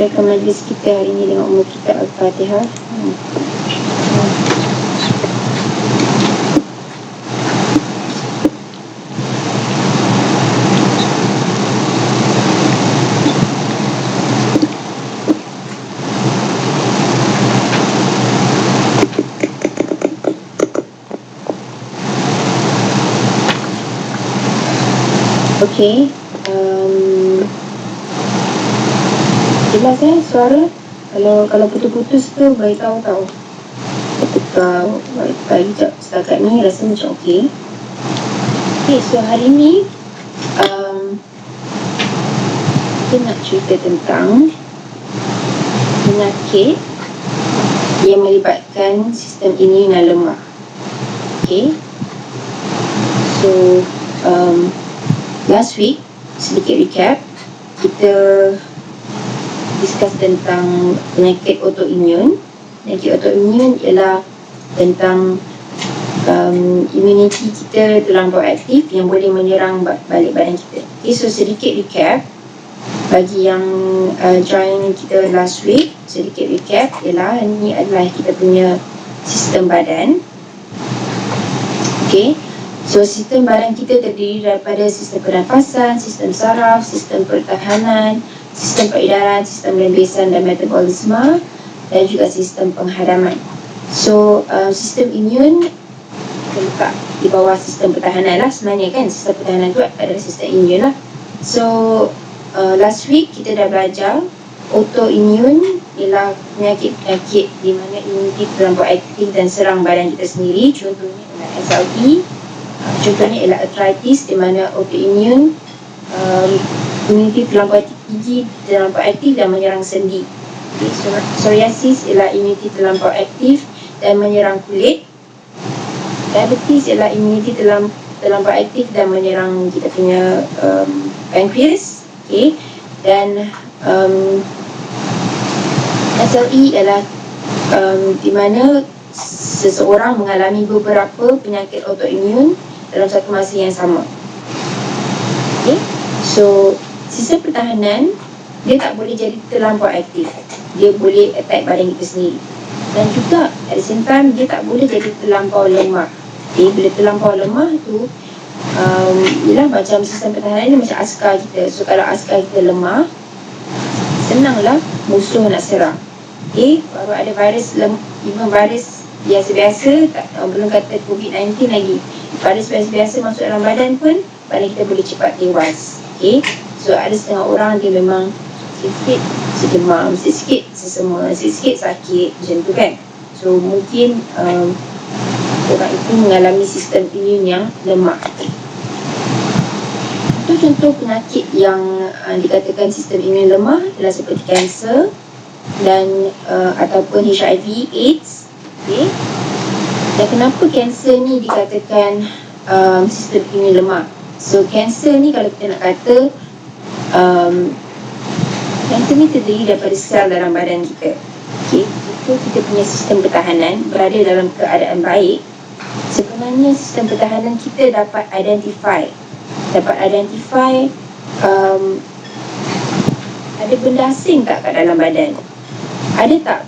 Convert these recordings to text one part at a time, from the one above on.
mulakan majlis kita hari ini dengan umur kita Al-Fatihah. Okey, jelas suara? Kalau putus-putus tu beritahu tahu. Tukar wifi setakat ni rasa macam okey. Okey, so hari ni kita nak cerita tentang penyakit yang melibatkan sistem imun yang lemah. Okey, so last week, sedikit recap, kita discuss tentang penyakit autoimun. Penyakit autoimun ialah tentang immunity kita terlampau aktif yang boleh menyerang balik badan kita. Okay, so sedikit recap bagi yang join kita last week. Sedikit recap ialah ini adalah kita punya sistem badan. Okay, so sistem badan kita terdiri daripada sistem pernafasan, sistem saraf, sistem pertahanan, sistem peredaran, sistem rembesan dan metabolisme, dan juga sistem penghadaman. So sistem imun terletak di bawah sistem pertahanan lah sebenarnya kan. Sistem pertahanan tu adalah sistem imun lah. So last week kita dah belajar autoimun ialah penyakit-penyakit di mana imuniti terlampau aktif dan serang badan kita sendiri. Contohnya ialah SLE, contohnya ialah arthritis di mana autoimun imuniti terlampau tinggi, terlampau aktif dan menyerang sendi. Okay, psoriasis ialah imuniti terlampau aktif dan menyerang kulit. Diabetes ialah imuniti terlampau aktif dan menyerang kita punya pancreas. Okay, dan SLE ialah di mana seseorang mengalami beberapa penyakit autoimun dalam satu masa yang sama. Okay, so sistem pertahanan dia tak boleh jadi terlampau aktif. Dia boleh attack badan kita sendiri. Dan juga at the same time dia tak boleh jadi terlampau lemah. Okay, bila terlampau lemah tu ialah macam sistem pertahanan ni macam askar kita. So kalau askar kita lemah, senanglah musuh nak serang. Okay, baru ada virus virus biasa-biasa, belum kata COVID-19 lagi. Virus biasa-biasa masuk dalam badan pun badan kita boleh cepat tewas. Okay, so ada setengah orang dia memang sikit-sikit sedemam, sikit-sikit sesema, sikit-sikit sakit macam tu kan. So mungkin orang itu mengalami sistem imun yang lemah. Contoh penyakit yang dikatakan sistem imun lemah adalah seperti kanser dan ataupun HIV, AIDS. Okay, dan kenapa kanser ni dikatakan sistem imun lemah? So kanser ni kalau kita nak kata kanser ni terdiri daripada sel dalam badan kita. Okay, jika kita punya sistem pertahanan berada dalam keadaan baik, sebenarnya sistem pertahanan kita dapat identify ada benda asing tak kat dalam badan. Ada tak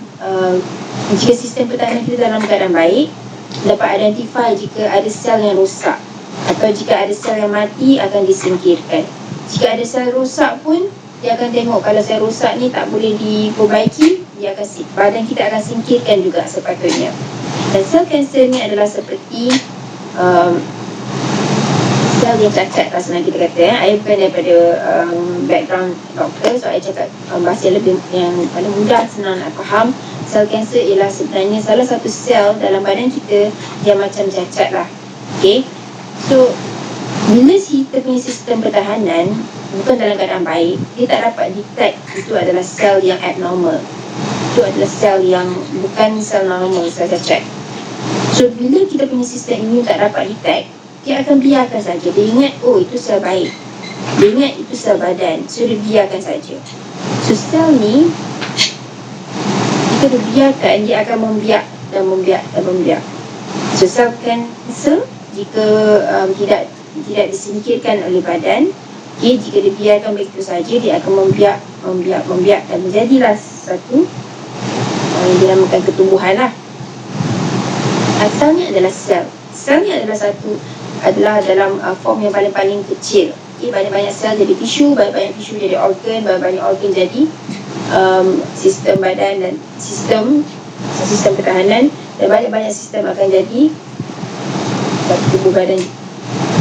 jika sistem pertahanan kita dalam keadaan baik, dapat identify jika ada sel yang rosak, atau jika ada sel yang mati akan disingkirkan. Jika ada sel rosak pun dia akan tengok kalau sel rosak ni tak boleh diperbaiki, badan kita akan singkirkan juga sepatutnya. Dan sel kanser ni adalah seperti sel yang cacat lah senang kita kata. Saya bukan daripada background doktor, so saya cakap bahasa lebih yang paling mudah, senang nak faham. Sel kanser ialah sebenarnya salah satu sel dalam badan kita yang macam cacat lah. Okay, so bila kita punya sistem pertahanan bukan dalam keadaan baik, dia tak dapat detect itu adalah sel yang abnormal. Itu adalah sel yang bukan sel normal, sel cacat. So bila kita punya sistem imun tak dapat detect, dia akan biarkan saja. Dia ingat, oh itu sel baik, dia ingat itu sel badan, so dia biarkan saja. So sel ni jika dibiarkan, dia akan membiak dan membiak dan membiak. So sel kanser jika tidak disingkirkan oleh badan, Okay, jika dibiarkan begitu saja, dia akan membiak dan menjadilah satu yang dinamakan ketumbuhan lah. Asalnya adalah sel. Selnya adalah dalam form yang paling kecil. Okay, banyak-banyak sel jadi tisu, banyak-banyak tisu jadi organ, banyak-banyak organ jadi sistem badan dan sistem pertahanan, dan banyak-banyak sistem akan jadi satu tubuh badan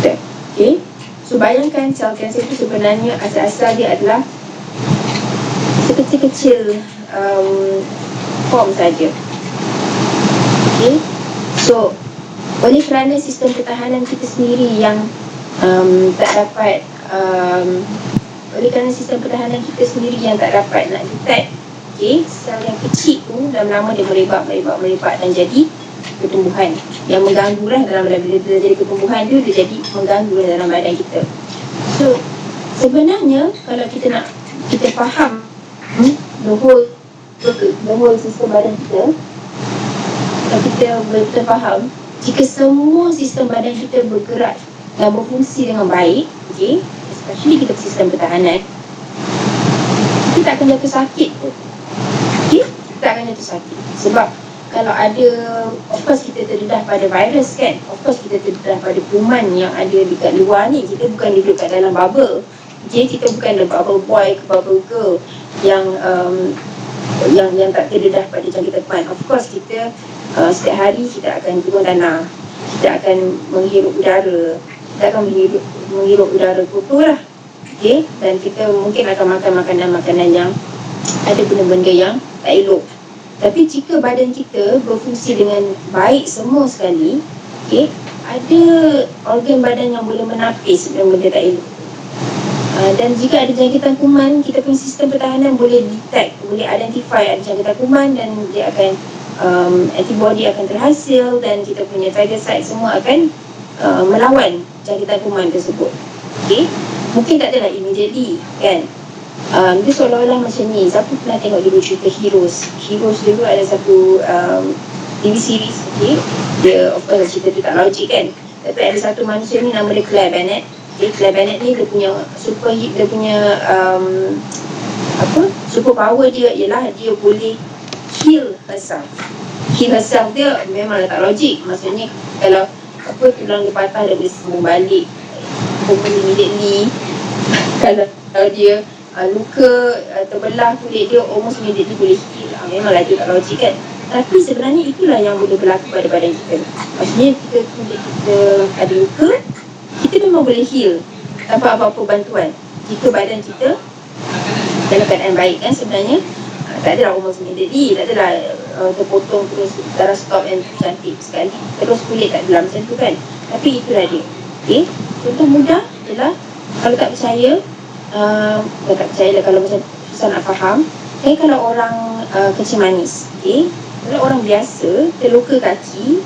kita. Okay, so bayangkan sel kanser itu sebenarnya asal-asal dia adalah sekecil-kecil form saja. Okay, so oleh kerana sistem pertahanan kita sendiri yang tak dapat oleh kerana sistem pertahanan kita sendiri yang tak dapat nak detect, okay, sel yang kecil tu lama-lama dia merebak dan jadi pertumbuhan yang mengganggu lah dalam badan. Bila dia jadi pertumbuhan tu, dia jadi mengganggu lah dalam badan kita. So sebenarnya kalau kita faham the whole sistem badan kita, kalau kita betul faham, jika semua sistem badan kita bergerak dan berfungsi dengan baik, okay, especially kita sistem pertahanan, kita tak akan jatuh sakit pun. Okay, kita tak akan jatuh sakit. Sebab kalau ada, of course kita terdedah pada virus kan, of course kita terdedah pada kuman yang ada dekat luar ni. Kita bukan duduk kat dalam bubble. Okay, kita bukan the bubble boy ke bubble girl yang tak terdedah pada jangkitan kuman. Of course kita setiap hari kita akan turun tanah, kita akan menghirup udara, kita akan menghirup udara kotor lah. Okay, dan kita mungkin akan makan makanan-makanan yang ada benda-benda yang tak elok. Tapi jika badan kita berfungsi dengan baik semua sekali, okay, ada organ badan yang boleh menapis benda-benda tak elok. Dan jika ada jangkitan kuman, kita punya sistem pertahanan boleh detect, boleh identify ada jangkitan kuman, dan dia akan antibody akan terhasil, dan kita punya phagocyte semua akan melawan jangkitan kuman tersebut. Okay, mungkin tak adalah immediately kan. Dia seolah-olah macam ni. Siapa pernah tengok dulu cerita Heroes dulu ada satu TV series, okay? Dia of course cerita tu tak logik kan, tapi ada satu manusia ni nama dia Claire Bennett. Okay, Claire Bennett ni dia punya super power dia ialah dia boleh heal herself dia memang tak logik. Maksudnya kalau tulang dia patah, dia boleh sambung balik immediately. Kalau dia luka terbelah kulit dia, almost immediately boleh heal. Memanglah itu tak logik kan. Tapi sebenarnya itulah yang boleh berlaku pada badan kita. Maksudnya kulit kita ada luka, kita memang boleh heal tanpa apa-apa bantuan. Jika badan kita dalam keadaan baik kan, sebenarnya tak adalah almost immediately, tak adalah terpotong terus darah stop and cantik sekali terus kulit tak dalam macam tu kan. Tapi itulah dia. Okay, contoh mudah ialah, kalau tak percaya, kalau macam susah nak faham, okay, kalau orang kencing manis, okay, kalau orang biasa terluka kaki,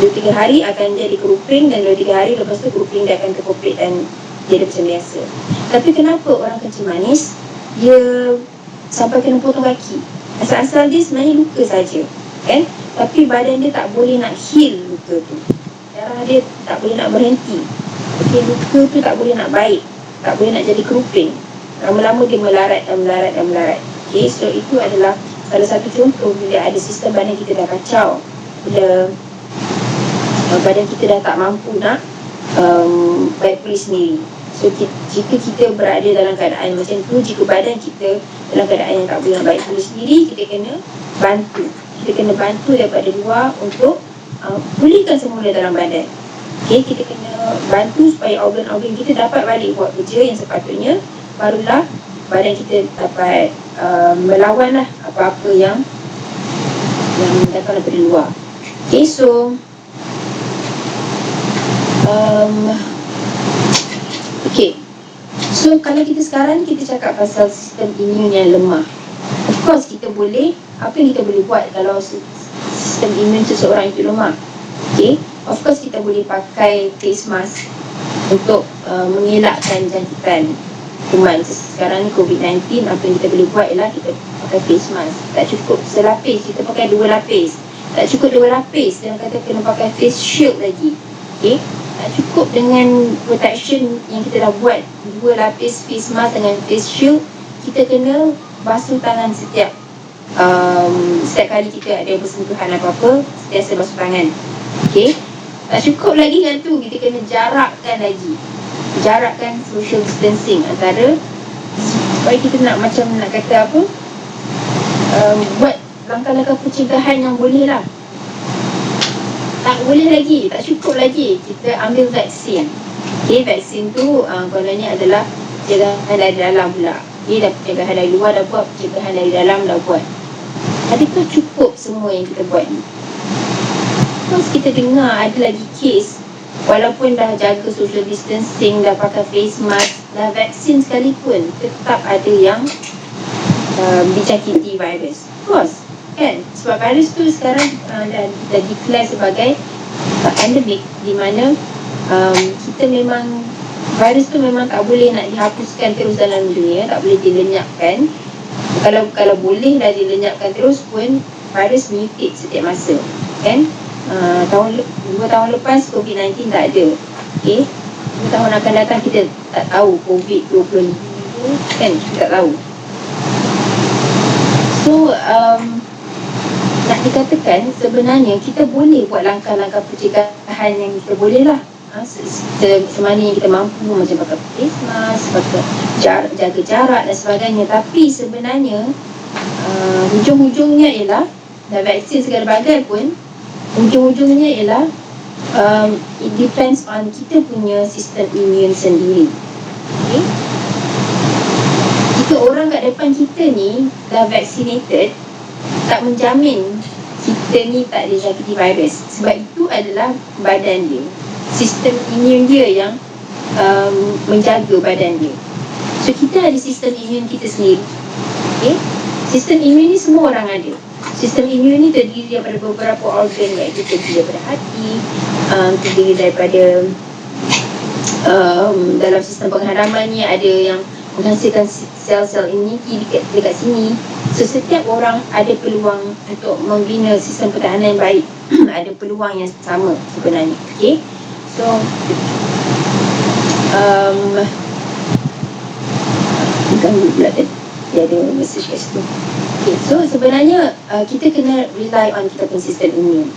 2-3 hari akan jadi keruping, dan 2-3 hari lepas tu keruping dia akan terkopit dan dia dah macam biasa. Tapi kenapa orang kencing manis dia sampai kena potong kaki? Asal-asal dia sebenarnya luka saja kan, tapi badan dia tak boleh nak heal luka tu, darah dia tak boleh nak berhenti. Okay, luka tu tak boleh nak baik, tak boleh nak jadi keruping. Lama-lama dia melarat. Okay, so itu adalah salah satu contoh bila ada sistem badan kita dah kacau, bila badan kita dah tak mampu nak baik pulih sendiri. So jika kita berada dalam keadaan macam tu, jika badan kita dalam keadaan yang tak boleh baik pulih sendiri, kita kena bantu daripada luar untuk pulihkan semula dalam badan. Okay, kita kena bantu supaya organ-organ kita dapat balik buat kerja yang sepatutnya. Barulah badan kita dapat melawan lah apa-apa yang datang daripada luar. Okay, so so kalau kita sekarang kita cakap pasal sistem imun yang lemah, of course kita boleh, apa yang kita boleh buat kalau sistem imun seseorang itu lemah? Okay, of course kita boleh pakai face mask untuk mengelakkan jangkitan kuman. Sekarang ni COVID-19, apa yang kita boleh buat ialah kita pakai face mask. Tak cukup selapis, kita pakai 2 lapis. Tak cukup 2 lapis, dan kata kena pakai face shield lagi. Okay, Tak cukup dengan protection yang kita dah buat 2 lapis face mask dengan face shield. Kita kena basuh tangan setiap kali kita ada bersentuhan apa-apa, sentiasa basuh tangan. Okay, tak cukup lagi dengan tu, kita kena jarakkan social distancing antara, supaya kita nak kata apa, buat langkah-langkah pencegahan yang boleh lah. Tak boleh lagi, tak cukup lagi kita ambil vaksin. Okay, vaksin tu kononnya adalah pencegahan dari dalam pula. Okay, dah pencegahan dari luar dah buat, pencegahan dari dalam dah buat. Adakah cukup semua yang kita buat ni? Terus kita dengar ada lagi kes, walaupun dah jaga social distancing, dah pakai face mask, dah vaksin sekalipun, tetap ada yang dijangkiti virus. Of course, kan? Sebab virus tu sekarang dah declare sebagai endemik, di mana kita memang, virus tu memang tak boleh nak dihapuskan terus dalam dunia, tak boleh dilenyapkan. Kalau boleh dah dilenyapkan terus pun, virus mutate setiap masa, kan? 2 tahun lepas COVID-19 tak ada. Okay, 2 tahun akan datang kita tak tahu COVID-20 kan, kita tak tahu. So nak dikatakan sebenarnya kita boleh buat langkah-langkah pencegahan yang kita boleh lah, semana yang kita mampu, macam pakai face mask, pakai jaga jarak dan sebagainya. Tapi sebenarnya hujung-hujungnya ialah, dah vaksin segala bagai pun, ujung-ujungnya ialah it depends on kita punya sistem imun sendiri. Okay? Jika orang kat depan kita ni dah vaccinated, tak menjamin kita ni tak dijangkiti virus. Sebab itu adalah badan dia, sistem imun dia yang menjaga badan dia. So kita ada sistem imun kita sendiri. Okay? Sistem imun ni semua orang ada. Sistem imun ni terdiri daripada beberapa organ, iaitu terdiri daripada hati, terdiri daripada dalam sistem pengharaman ni ada yang menghasilkan sel-sel immunity dekat sini. So setiap orang ada peluang untuk membina sistem pertahanan yang baik. Ada peluang yang sama sebenarnya. Okay, so ganggu pula tadi, dia ada message kat situ. Okay, so sebenarnya kita kena rely on kita punya sistem imun.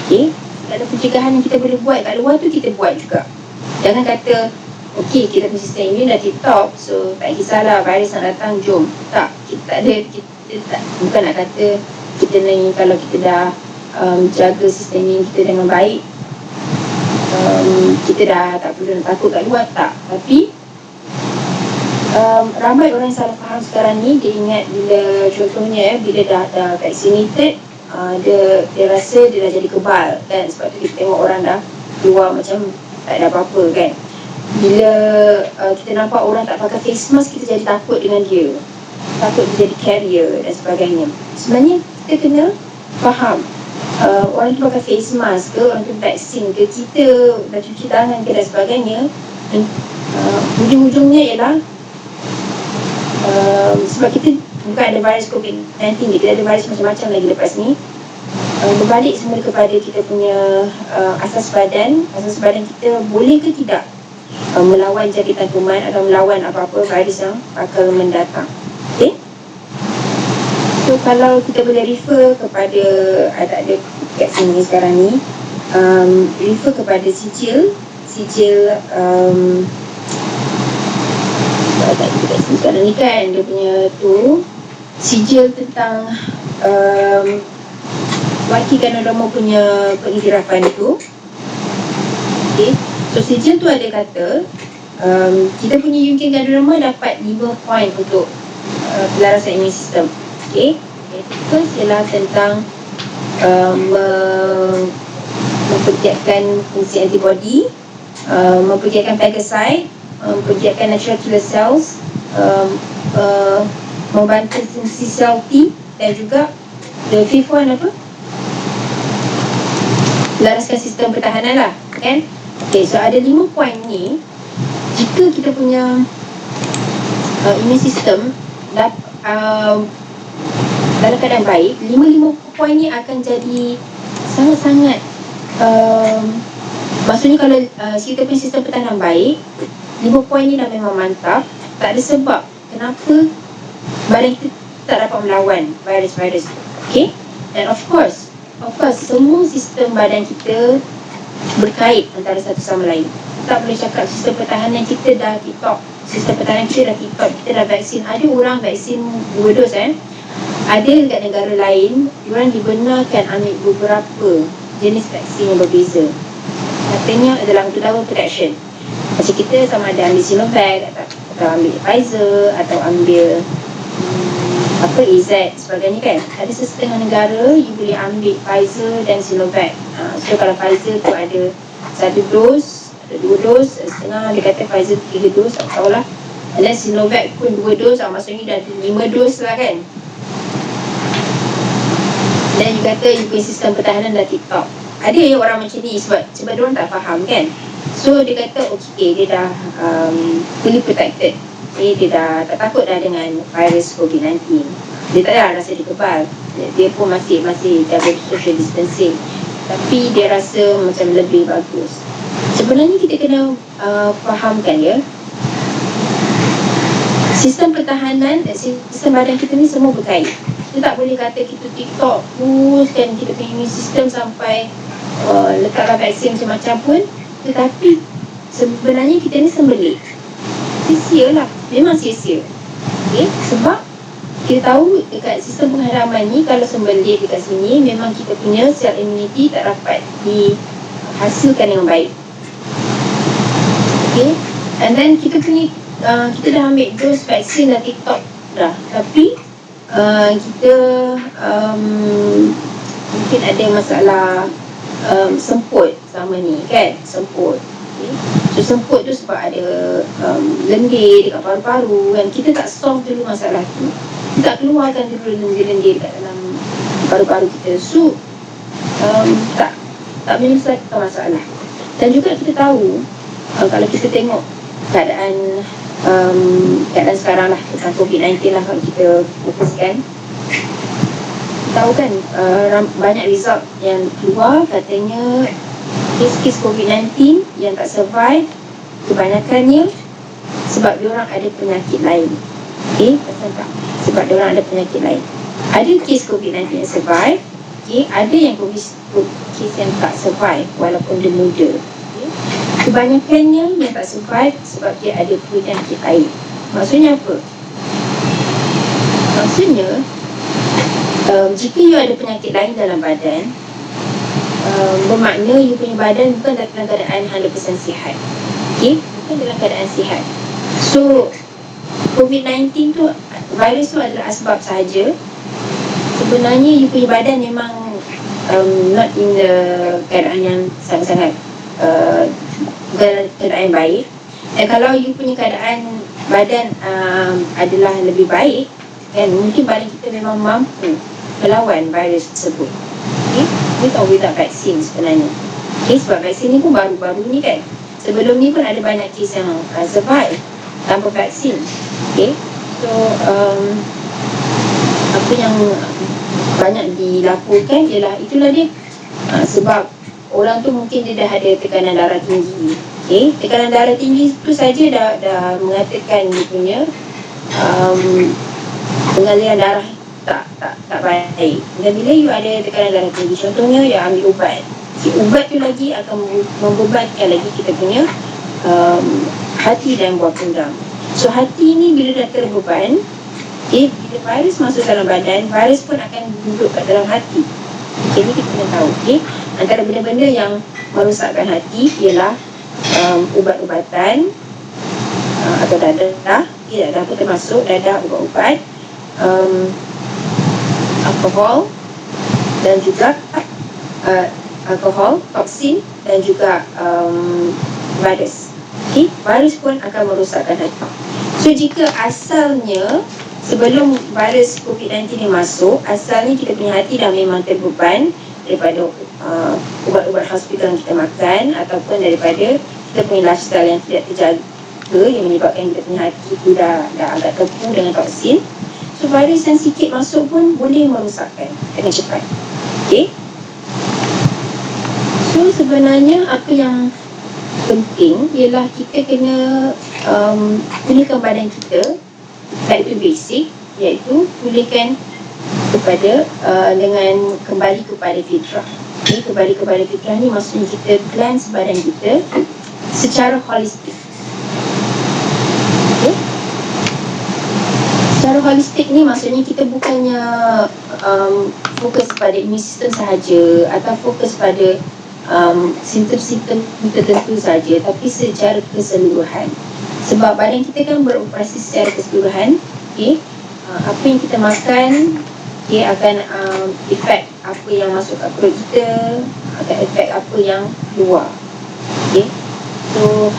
Okay, segala pencegahan yang kita boleh buat kat luar tu kita buat juga. Jangan kata okay, kita punya sistem imun dah tip-top, so tak kisahlah virus nak datang, jom. Tak, kita tak ada, kita tak, bukan nak kata kita ni kalau kita dah jaga sistem imun kita dengan baik, kita dah tak perlu nak takut kat luar, tak. Tapi ramai orang yang salah faham sekarang ni. Dia ingat bila, contohnya bila dah vaccinated, dia rasa dia dah jadi kebal kan. Sebab tu kita tengok orang dah keluar macam tak ada apa-apa kan. Bila kita nampak orang tak pakai face mask, kita jadi takut dengan dia, takut dia jadi carrier dan sebagainya. Sebenarnya kita kena faham, orang tu pakai face mask ke, orang tu vaksin ke, kita dah cuci tangan ke dan sebagainya, ujung-ujungnya ialah sebab kita bukan ada virus COVID-19, kita ada virus macam-macam lagi lepas ni. Berbalik semula kepada kita punya asas badan kita boleh ke tidak melawan jangkitan kuman atau melawan apa-apa virus yang akan mendatang. Okay, so kalau kita boleh refer kepada, tak ada kat sini sekarang ni, refer kepada sijil tak ada kat sini sekarang ni kan, dia punya tu sijil tentang Wakil Ganoderma punya pengiktirafan itu. Okay, so sijil tu ada kata kita punya Wakil Ganoderma dapat 5 poin untuk pelarasan imun sistem. Okay, first ialah tentang mempergiatkan fungsi antibody, mempergiatkan phagocyte, mempergiatkan natural killer cells, membantu fungsi sel T, dan juga the fifth one apa? Laraskan sistem pertahanan lah kan. Okay, so ada 5 poin ni. Jika kita punya immune system dalam keadaan baik, 5 poin ni akan jadi sangat-sangat Maksudnya kalau kita punya sistem pertahanan baik, 5 poin ni dah memang mantap. Tak ada sebab kenapa badan kita tak dapat melawan virus-virus tu. Okay? And of course semua sistem badan kita berkait antara satu sama lain. Tak boleh cakap sistem pertahanan kita dah tip-top, sistem pertahanan kita dah tip-top, kita dah vaksin. Ada orang vaksin 2 dos ada dekat negara lain, diorang dibenarkan ambil beberapa jenis vaksin yang berbeza. Katanya adalah untuk double protection. Macam kita sama ada ambil Sinovac atau ambil Pfizer atau ambil AZ sebagainya kan. Ada setengah negara you boleh ambil Pfizer dan Sinovac. So kalau Pfizer tu ada 1 dos, ada 2 dos, setengah dia kata Pfizer 3 dos, tak tahulah. Dan Sinovac pun 2 dos, maksudnya dah 5 dos lah kan. Dan you kata you punya sistem pertahanan dah tip-top. Ada yang orang macam ni sebab diorang tak faham kan. So dia kata okay, dia dah fully protected. Okay, dia dah tak takut dah dengan virus COVID-19. Dia tak ada rasa dia kebal. Dia pun masih jaga social distancing. Tapi dia rasa macam lebih bagus. Sebenarnya kita kena fahamkan ya, sistem pertahanan dan sistem badan kita ni semua berkait. Kita tak boleh kata kita TikTok teruskan kita punya immune system sampai letaklah vaksin macam-macam pun, tetapi sebenarnya kita ni sembelih. Sia-sia lah, memang sia-sia. Okay? Sebab kita tahu dekat sistem pengharaman ni, kalau sembelih dekat sini, memang kita punya sel immunity tak dapat dihasilkan dengan baik. Okay? And then kita punya kita dah ambil dos vaksin dah TikTok dah, tapi kita mungkin ada masalah semput sama ni kan, semput. Okay. So semput tu sebab ada lendir dekat paru-paru kan. Kita tak solve dulu masalah tu, kita tak keluarkan dulu lendir-lendir dekat dalam paru-paru kita. So tak menyelesaikan masalah. Dan juga kita tahu kalau kita tengok keadaan sekarang lah tentang COVID-19 lah, kalau kita fokuskan, tahu kan banyak result yang keluar katanya kes-kes COVID-19 yang tak survive kebanyakannya sebab diorang ada penyakit lain. Okay, pasal tak? Sebab diorang ada penyakit lain. Ada kes COVID-19 yang survive, okay, ada yang kes yang tak survive walaupun dia muda. Okay. Kebanyakannya yang tak survive sebab dia ada penyakit lain. Maksudnya apa? Maksudnya jika you ada penyakit lain dalam badan, bermakna you punya badan bukan dalam keadaan 100% sihat. Okay? Bukan dalam keadaan sihat. So COVID-19 tu, virus tu adalah asbab sahaja. Sebenarnya you punya badan memang not in the keadaan yang sangat-sangat keadaan baik. Dan kalau you punya keadaan badan adalah lebih baik, kan, mungkin badan kita memang mampu melawan virus tersebut. Okay? Without vaksin sebenarnya. Okay, sebab vaksin ni pun baru-baru ni kan. Sebelum ni pun ada banyak kes yang survive tanpa vaksin. Okay? So apa yang banyak dilaporkan ialah itulah dia, sebab orang tu mungkin dia dah ada tekanan darah tinggi. Okay? Tekanan darah tinggi tu saja dah mengatakan dia punya pengaliran darah tak baik. Dan bila you ada tekanan darah tinggi, contohnya you ambil ubat, ubat tu lagi akan membebankan lagi kita punya hati dan buah pinggang. So hati ni bila dah terbeban, okay, bila virus masuk dalam badan, virus pun akan duduk kat dalam hati. Okay, ni kita kena tahu. Okay? Antara benda-benda yang merosakkan hati ialah ubat-ubatan atau dadah. Okay, dadah pun termasuk, dadah, ubat-ubat, alkohol dan juga alkohol, toksin dan juga virus. Okay? Virus pun akan merosakkan hati. So jika asalnya sebelum virus COVID-19 ni masuk, asalnya kita punya hati dah memang terbeban daripada ubat-ubat hospital yang kita makan, ataupun daripada kita punya lifestyle yang tidak terjaga yang menyebabkan kita punya hati tu dah agak tepu dengan toksin. So virus yang sikit masuk pun boleh merosakkan dengan cepat. Okay? So So sebenarnya apa yang penting ialah kita kena pulihkan badan kita, back to basic, iaitu pulihkan kepada dengan kembali kepada fitrah. Okay, kembali kepada fitrah ni maksudnya kita cleanse badan kita secara holistik. Okay? Secara holistik ni maksudnya kita bukannya fokus pada immune system sahaja atau fokus pada simptom-simptom tertentu saja, tapi secara keseluruhan. Sebab badan kita kan beroperasi secara keseluruhan. Okay? Apa yang kita makan, okay, akan efek apa yang masuk ke perut kita, akan efek apa yang keluar. Okay? So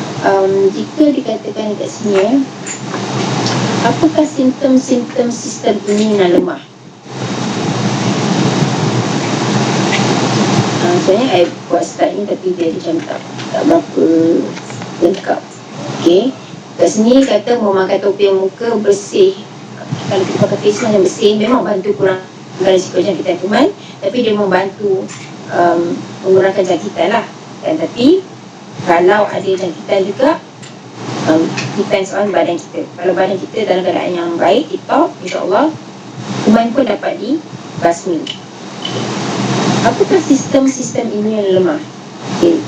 jika dikatakan dekat sini, apakah simptom-simptom sistem imun yang lemah? Sebenarnya saya buat slide ni tapi dia macam tak berapa lengkap. Okay, kat sini kata memakai topi muka bersih. Kalau kita pakai face mask yang bersih memang bantu kurangkan risiko jangkitan kuman, tapi dia membantu mengurangkan jangkitan lah kan. Tapi kalau ada jangkitan juga, depends on badan kita. Kalau badan kita dalam keadaan yang baik, tip-top, insyaAllah kuman pun dapat dibasmi. Apakah sistem imun yang lemah? Okay.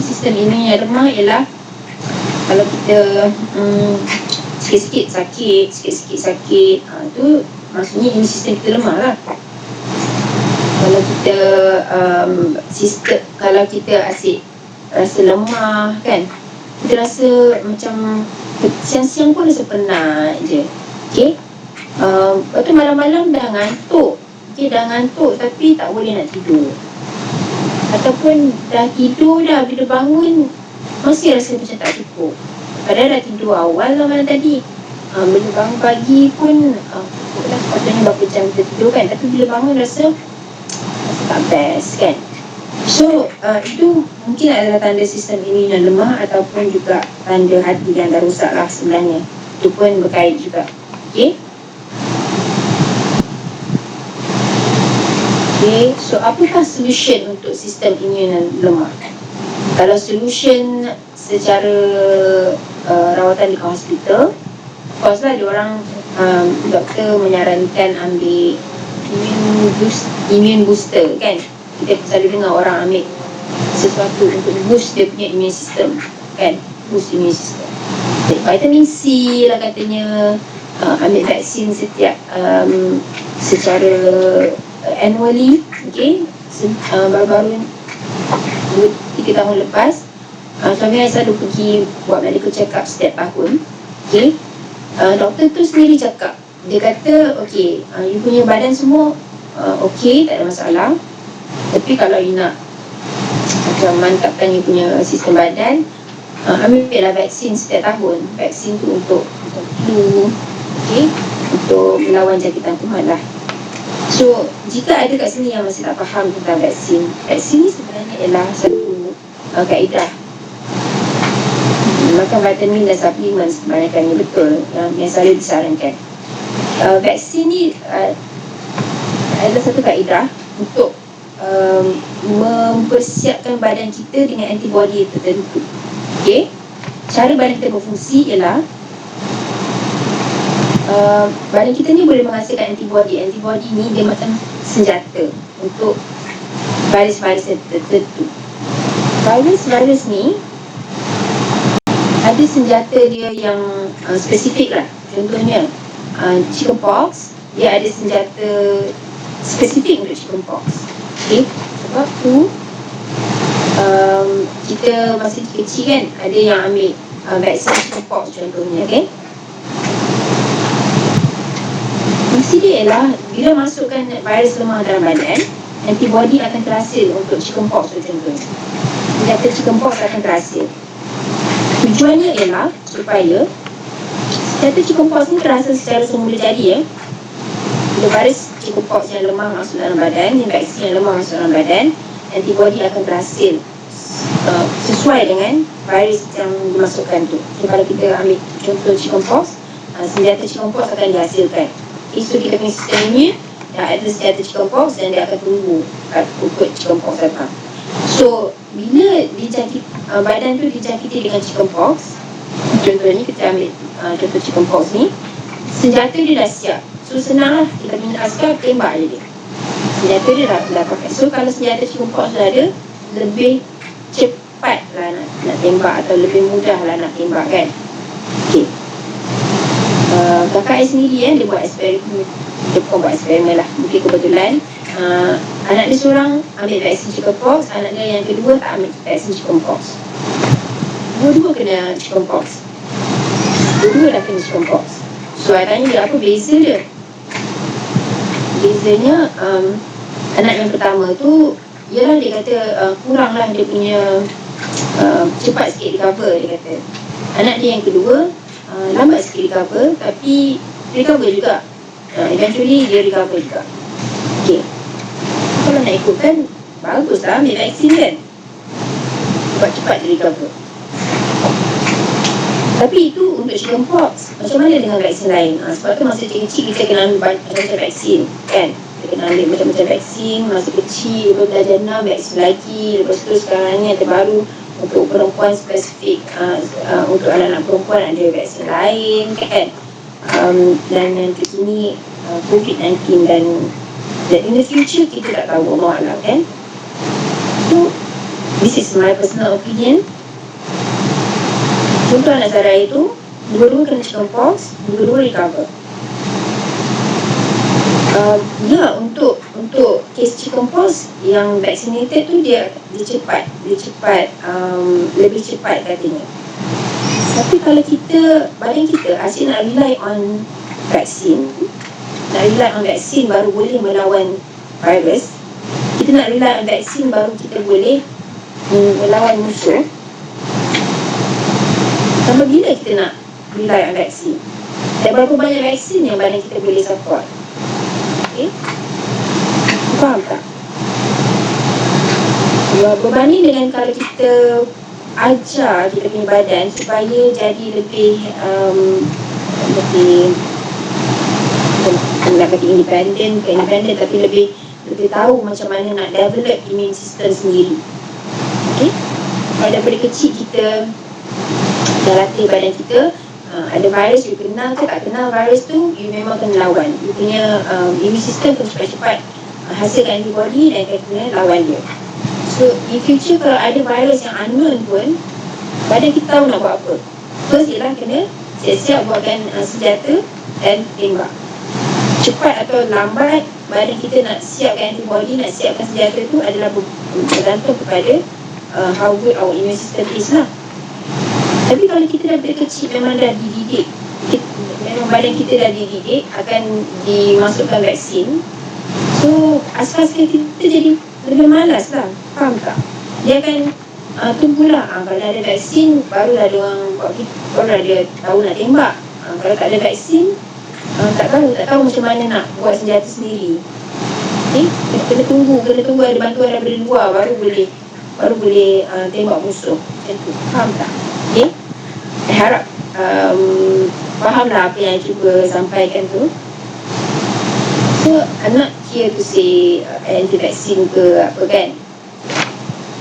Sistem imun yang lemah ialah kalau kita sikit-sikit sakit, tu maksudnya imun sistem kita lemah lah. Kalau kita kalau kita asyik rasa lemah kan, kita rasa macam siang-siang pun rasa penat je. Okay? Lepas tu malam-malam dah ngantuk. Okay, dah ngantuk tapi tak boleh nak tidur. Ataupun dah tidur dah, bila bangun masih rasa macam tak cukup. Padahal dah tidur awal lah malam tadi. Bila bangun pagi pun cukup lah, sepatutnya berapa jam kita tidur kan. Tapi bila bangun rasa tak best kan. So itu mungkin adalah tanda sistem imun yang lemah, ataupun juga tanda hati yang dah rosak lah sebenarnya. Itu pun berkait juga. Okay. Okay, so apakah solution untuk sistem imun yang lemah? Kalau solution secara rawatan dekat hospital, of course lah diorang doktor menyarankan ambil immune booster kan. Kita selalu dengar orang ambil sesuatu untuk boost dia punya immune system kan, boost immune system. Vitamin C lah katanya, ambil vaksin setiap secara annually. Okay, baru-baru 2-3 tahun lepas suami saya selalu pergi buat medical check up setiap tahun. Okay, doktor tu sendiri cakap, dia kata okay, you punya badan semua okay, tak ada masalah, tapi kalau you nak macam mantapkan you punya sistem badan, ambillah vaksin setiap tahun. Vaksin tu untuk flu, okay, untuk melawan jangkitan kuman lah. So, jika ada kat sini yang masih tak faham tentang vaksin, vaksin ni sebenarnya ialah satu kaedah makan vitamin dan suplemen sebenarnya betul yang selalu disarankan. Vaksin ni adalah satu kaedah untuk mempersiapkan badan kita dengan antibody tertentu. Okay? Cara badan kita berfungsi ialah badan kita ni boleh menghasilkan antibody. Antibody ni dia macam senjata untuk virus-virus tertentu. Virus-virus ni ada senjata dia yang spesifik lah. Contohnya chickenpox, dia ada senjata spesifik untuk chickenpox. Okay? Sebab tu kita masa kecil kan ada yang ambil vaksin chickenpox contohnya. Okay? Fungsi dia ialah bila masukkan virus lemah dalam badan, antibody akan terhasil untuk chickenpox contohnya. Senjata chickenpox akan terhasil. Tujuannya ialah supaya senjata chickenpox ni terhasil secara semula jadi. Bila virus chickenpox yang lemah masuk dalam badan, vaksin yang lemah masuk dalam badan, antibody akan terhasil sesuai dengan virus yang dimasukkan tu. So kalau kita ambil contoh chickenpox, senjata chickenpox akan dihasilkan. So kita punya sistem imun dah ada senjata chickenpox dan dia akan tunggu ikut chickenpox datang. So So bila badan tu dijangkiti dengan chickenpox, contohnya kita ambil contoh chickenpox ni, senjata dia dah siap. So senang lah, kita punya askar tembak je dia, senjata dia dah pakai. So kalau senjata chickenpox dah ada, lebih cepat lah nak tembak, atau lebih mudah lah nak tembak kan. Okay, kakak saya sendiri dia buat eksperimen. Dia bukan buat eksperimen lah, mungkin kebetulan anak dia seorang ambil vaksin chickenpox, anak dia yang kedua tak ambil vaksin chickenpox. Dua-dua kena chickenpox, dua-dua dah kena chickenpox. So saya tanya dia, apa beza dia? Bezanya anak yang pertama tu, ialah dia kata kurang lah dia punya cepat sikit recover, dia kata. Anak dia yang kedua lambat sikit recover, tapi recover juga, eventually dia recover juga. Okay, kalau nak ikutkan, bagus lah ambil vaksin kan, cepat-cepat dia recover. Tapi itu untuk chickenpox. Macam mana dengan vaksin lain? Sebab tu masa kecil-kecil kita kena ambil macam-macam vaksin kan. Kita kena ambil macam-macam vaksin masa kecil, lepas belajar 6 vaksin lagi. Lepas tu sekarang ni yang terbaru untuk perempuan spesifik, untuk anak-anak perempuan ada vaksin lain kan. Dan yang terkini COVID-19, dan in the future kita tak tahu, Allah Alam kan. So this is my personal opinion. Contoh anak Sarah itu, dua-dua kena chickenpox, dua-dua recover. Ya, untuk kes chickenpox yang vaccinated tu dia cepat, lebih cepat katanya. Tapi kalau badan kita asyik nak rely on vaksin, baru boleh melawan virus. Kita nak rely on vaksin baru kita boleh melawan musuh. Sampai bila kita nak rely on vaksin? Dan berapa banyak vaksin yang badan kita boleh support? Okay, faham tak? Berbanding dengan kalau kita ajar kita punya badan supaya jadi lebih nak kata independent tapi lebih tahu macam mana nak develop immune system sendiri. Okay, kalau daripada kecil kita dah latih badan kita, ada virus, you kenal ke tak kenal virus tu, you memang kena lawan. You punya immune system kena cepat-cepat hasilkan antibody dan kena lawan dia. So in future kalau ada virus yang unknown pun, badan kita tahu nak buat apa. First ialah kena siap-siap buatkan senjata dan tembak. Cepat atau lambat badan kita nak siapkan antibody, nak siapkan senjata tu adalah bergantung kepada how good our immune system is lah. Tapi kalau kita daripada kecil memang dah dididik, memang badan kita dah dididik akan dimasukkan vaksin, so askar-askar kita jadi lebih malas lah, faham tak? Dia akan tunggulah kalau ada vaksin barulah dia orang barulah dia tahu nak tembak. Kalau tak ada vaksin, tak tahu macam mana nak buat senjata sendiri. Okay? Kena tunggu ada bantuan daripada luar baru boleh tembak musuh. Macam tu, faham tak? Okay? Harap fahamlah apa yang cuba sampaikan tu. So I'm not here to say anti-vaksin ke apa kan.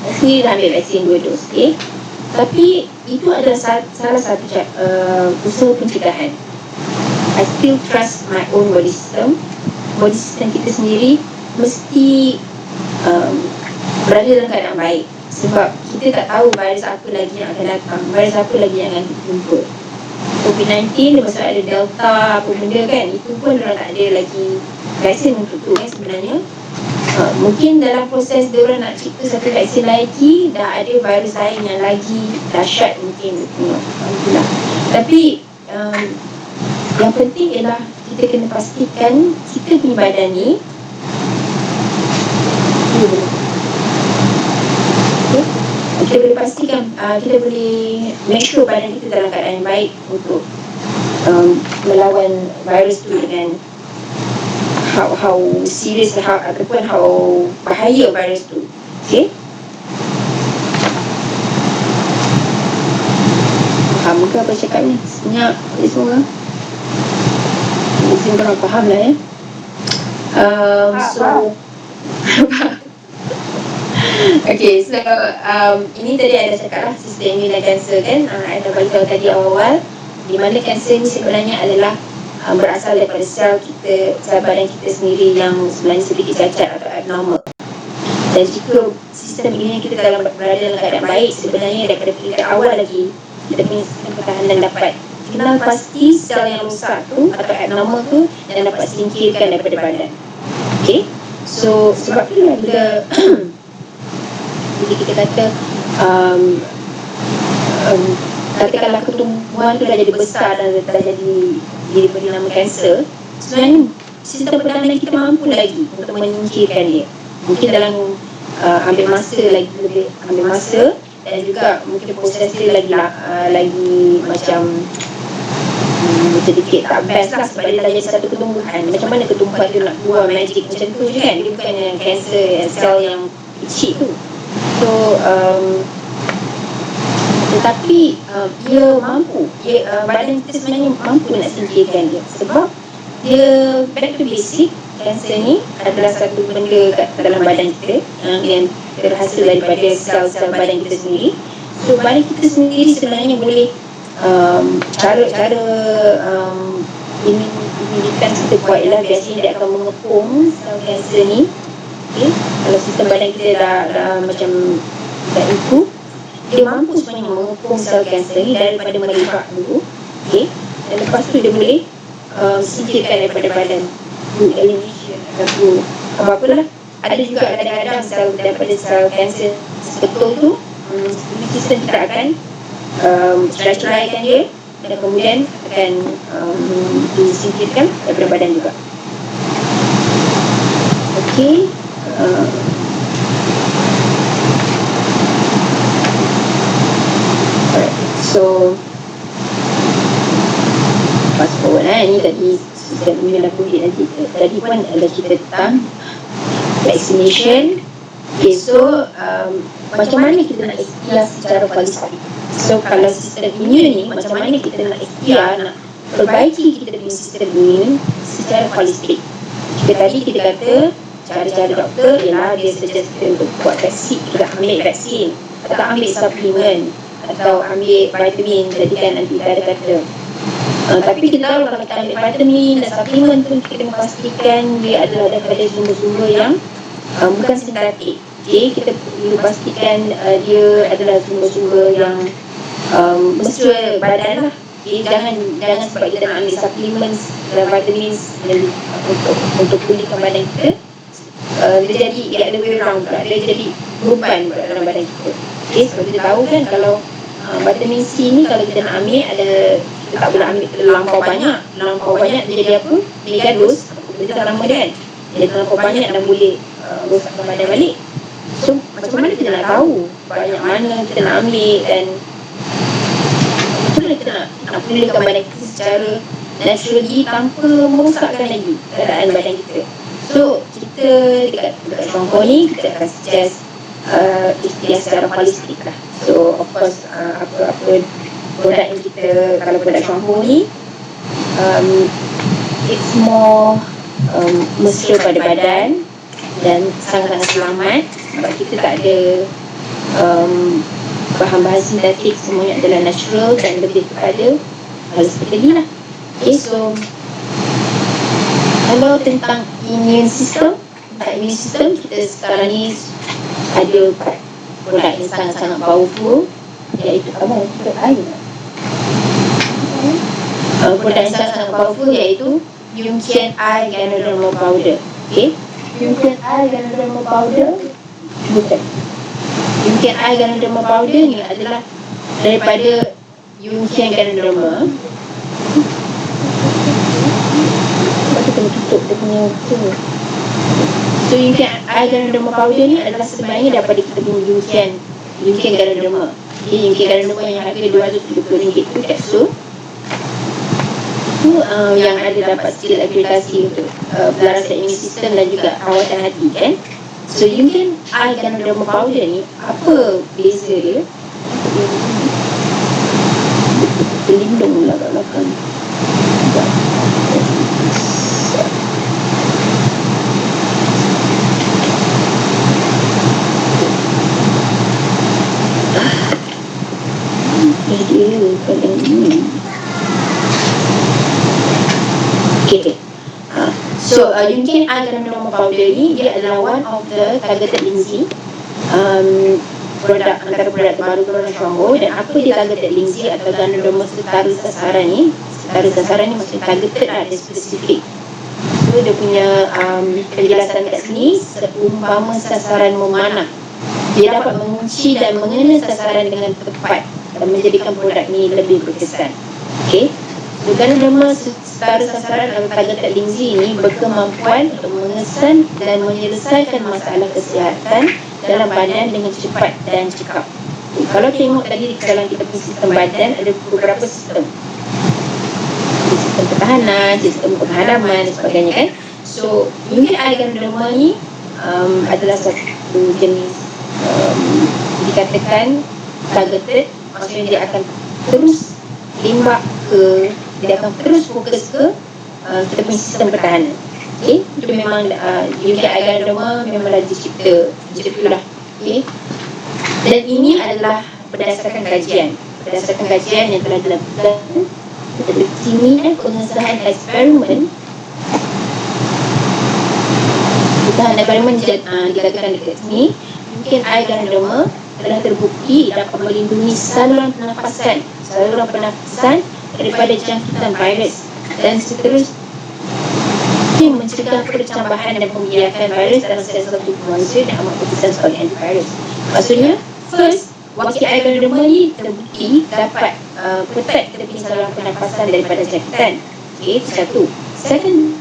Saya sendiri dah ambil vaksin 2 dos, okay? Tapi itu adalah salah satu usaha pencegahan. I still trust my own body system. Body system kita sendiri mesti berada dalam keadaan baik. Sebab kita tak tahu virus apa lagi yang akan datang, virus apa lagi yang akan jumpa. COVID-19 lepas tu ada Delta apa benda kan, itu pun diorang tak ada lagi vaksin untuk tu kan sebenarnya. Mungkin dalam proses diorang nak cipta satu vaksin lagi, dah ada virus lain yang lagi dahsyat mungkin, alhamdulillah. Tapi yang penting ialah kita kena pastikan kita punya badan ni kita boleh pastikan, kita boleh make sure badan kita dalam keadaan yang baik untuk melawan virus tu dengan how serious ataupun how bahaya virus tu. Okay, faham ke apa cakap ni? Senyap semua. Mesti korang faham lah ya. So Okay, so ini tadi ada cakap lah sistem imun dan kanser kan. Ada beritahu tadi awal di mana kanser ni sebenarnya adalah berasal daripada sel badan kita sendiri yang sebenarnya sedikit cacat atau abnormal. Dan jika sistem imun kita berada dalam keadaan baik, sebenarnya daripada peringkat awal lagi kita punya sistem pertahanan dapat kenal pasti sel yang rosak tu atau abnormal tu dan dapat singkirkan daripada badan. Okay, so sebab itulah bila bila kita kata katakanlah ketumbuhan tu dah jadi besar dan dah jadi diberi nama kanser, sebenarnya sistem pertahanan kita mampu lagi untuk menyingkirkan dia. Mungkin dalam ambil masa lagi, lebih ambil masa, dan juga mungkin proses dia lagi macam sedikit tak best lah sebab dia dah jadi satu ketumbuhan. Macam mana ketumbuhan tu nak keluar magic macam tu je kan? Dia bukannya kanser sel yang kecil tu. So tetapi dia mampu, badan kita sebenarnya mampu nak singkirkan dia sebab dia back to basic. Kanser ni adalah satu benda kat dalam badan kita yang terhasil daripada sel-sel badan kita sendiri. So badan kita sendiri sebenarnya boleh cara imunitas kita kuat ialah biasanya dia akan mengepung sel kanser ni. Okay? Kalau sistem badan kita dah macam dah improve, dia mampu sebenarnya mengepung sel kanser ni daripada melibat dulu. Okay? Dan lepas tu dia boleh singkirkan daripada badan. Elimination ataupun apa-apalah. Ada juga kadang-kadang sel daripada sel kanser betul tu imun sistem kita akan cerai-ceraikan dia dan kemudian akan disingkirkan daripada badan juga. Okey, so fast forward ini tadi sistem imun dan COVID nanti. Tadi pun ada cerita tentang vaccination. Okay, so macam mana kita nak ikhtiar secara holistik? So kalau sistem imun ni, macam mana kita nak ikhtiar nak perbaiki kita punya sistem imun secara holistik? Jika tadi kita kata cara-cara doktor ialah dia suggest kita untuk buat vaksin, kita ambil vaksin atau ambil suplemen atau ambil vitamin. Tadi kan nanti kita ada kata tapi kita tahu kalau kita ambil vitamin dan suplemen tu kita kena pastikan dia adalah daripada sumber-sumber yang bukan sintetik. Okay, kita perlu pastikan dia adalah sumber-sumber yang mesra badan lah. Okay, jangan sebab kita nak ambil suplemen dan vitamin untuk pulihkan badan kita, dia jadi the other way around pula, dia jadi beban pula dalam badan kita. Okay, sebab kita tahu kan kalau vitamin C ni kalau kita nak ambil kita tak boleh ambil terlampau banyak dia jadi apa? Megados, kita tak lama dia kan, dia terlampau banyak dan boleh rosakkan badan balik. So macam mana kita nak tahu banyak mana kita nak ambil dan macam mana kita nak pulihkan badan kita secara naturally tanpa merosakkan lagi keadaan badan kita. So kita dekat Songkor ni kita akan suggest ikhtiar secara holistik lah. So of course apa-apa produk yang kita, kalau produk shampoo ni it's more mesra pada badan dan sangat-sangat selamat sebab kita tak ada bahan-bahan sintetik, semuanya adalah natural dan lebih kepada holistically lah. Okay, so kalau tentang immune system, kita sekarang ni ada produk yang sangat-sangat powerful, iaitu produk yang sangat-sangat powerful iaitu Yunqian Eye Ganoderma Powder. Okay, Yunqian Eye Ganoderma Powder Yunqian Eye Ganoderma Powder ni adalah daripada Yunqian Ganoderma. Kita kena tutup dia punya semua. So Yunqian Eye Ganoderma Powder ni adalah sebenarnya daripada kita punya Yunqian Ganoderma. Okay, Yunqian Ganoderma yang harga RM270 tu kapsul itu yang ada dapat skill akreditasi untuk pelarasan imun sistem dan juga rawatan hati kan. So Yunqian Eye Ganoderma Powder ni apa beza dia? Pelindung pula kat belakang. dia kalau ini. Okay. Yunkin Aganoma powder ni dia adalah one of the targeted linzi, produk antara produk terbaru keluaran Shongo. Dan apa dia targeted linzi atau Ganoderma setara sasaran ni? Setara sasaran ni maksudnya targeted lah, dia spesifik. So dia punya penjelasan kat sini, seumpama sasaran memanah, dia dapat mengunci dan mengena sasaran dengan tepat dan menjadikan produk ni lebih berkesan. Okay. So Ganoderma setara sasaran atau targeted linzi ni berkemampuan untuk mengesan dan menyelesaikan masalah kesihatan dalam badan dengan cepat dan cekap. Kalau tengok tadi dalam kita punya sistem badan ada beberapa sistem. Sistem pertahanan, sistem penghadaman dan sebagainya kan. So unit Ganoderma ni adalah satu jenis dikatakan targeted, maksudnya dia akan terus limbak ke, dia akan terus fokus ke kita punya sistem pertahanan. Okay, itu memang unit Ganoderma memanglah dicipta lah. Okay, dan ini adalah berdasarkan kajian yang telah dilakukan di sini. Pengesahan eksperimen dikatakan dekat sini, mungkin Ganoderma telah terbukti dapat melindungi saluran pernafasan daripada jangkitan virus dan seterusnya, mencegah percambahan dan pembiakan virus dalam sel-sel tubuh manusia dan amat berkesan sebagai antivirus. Maksudnya, first, wakil Ganoderma ni terbukti dapat protect kita punya saluran pernafasan daripada jangkitan. Okay, itu satu. Second,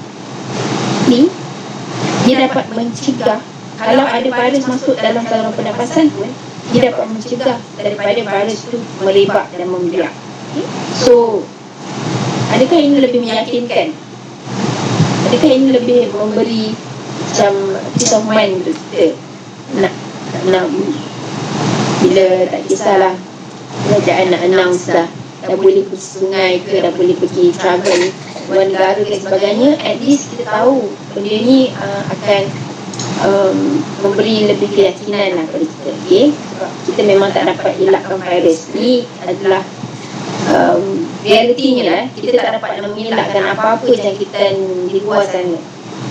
dia dapat mencegah kalau ada virus masuk dalam saluran pernafasan pun, dia dapat mencegah daripada virus tu merebak dan membiak. Okay. So, adakah ini lebih meyakinkan? Adakah ini lebih memberi macam peace of mind untuk kita? Nak bila tak kisahlah kerajaan nak announce dah boleh pergi sungai ke, dah boleh pergi travel luar negara dan sebagainya, at least kita tahu benda ni akan memberi lebih keyakinan lah kepada kita. Okay? Sebab kita memang tak dapat elakkan virus ni, adalah realitinya lah. Kita tak dapat mengelakkan apa-apa jangkitan di luar sana.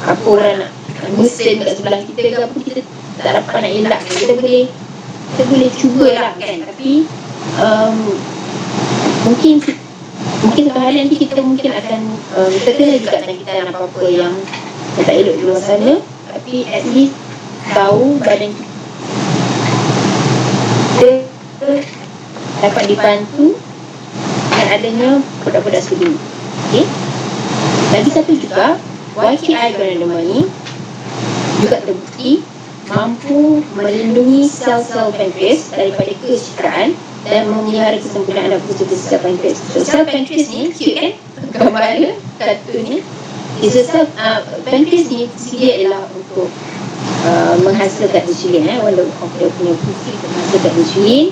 Apa orang nak mesin kat sebelah kita ke apa, kita tak dapat nak elakkan. Kita boleh cubalah kan, tapi mungkin satu hari nanti kita mungkin akan terkena juga jangkitan apa-apa yang tak elok di luar sana, tapi at least tahu badan kita dapat dibantu dengan adanya produk-produk seperti ini. Okay. Lagi satu juga, YKI Ganoderma ni juga terbukti mampu melindungi sel-sel pankreas daripada kecipraan dan memelihara kesempurnaan dan fungsi sel pankreas. So sel pankreas ni cute kan? Gambar dia, kartun ni. Pankreas ni fungsi dia ialah untuk menghasilkan insulin. One of dia punya fungsi untuk menghasilkan insulin.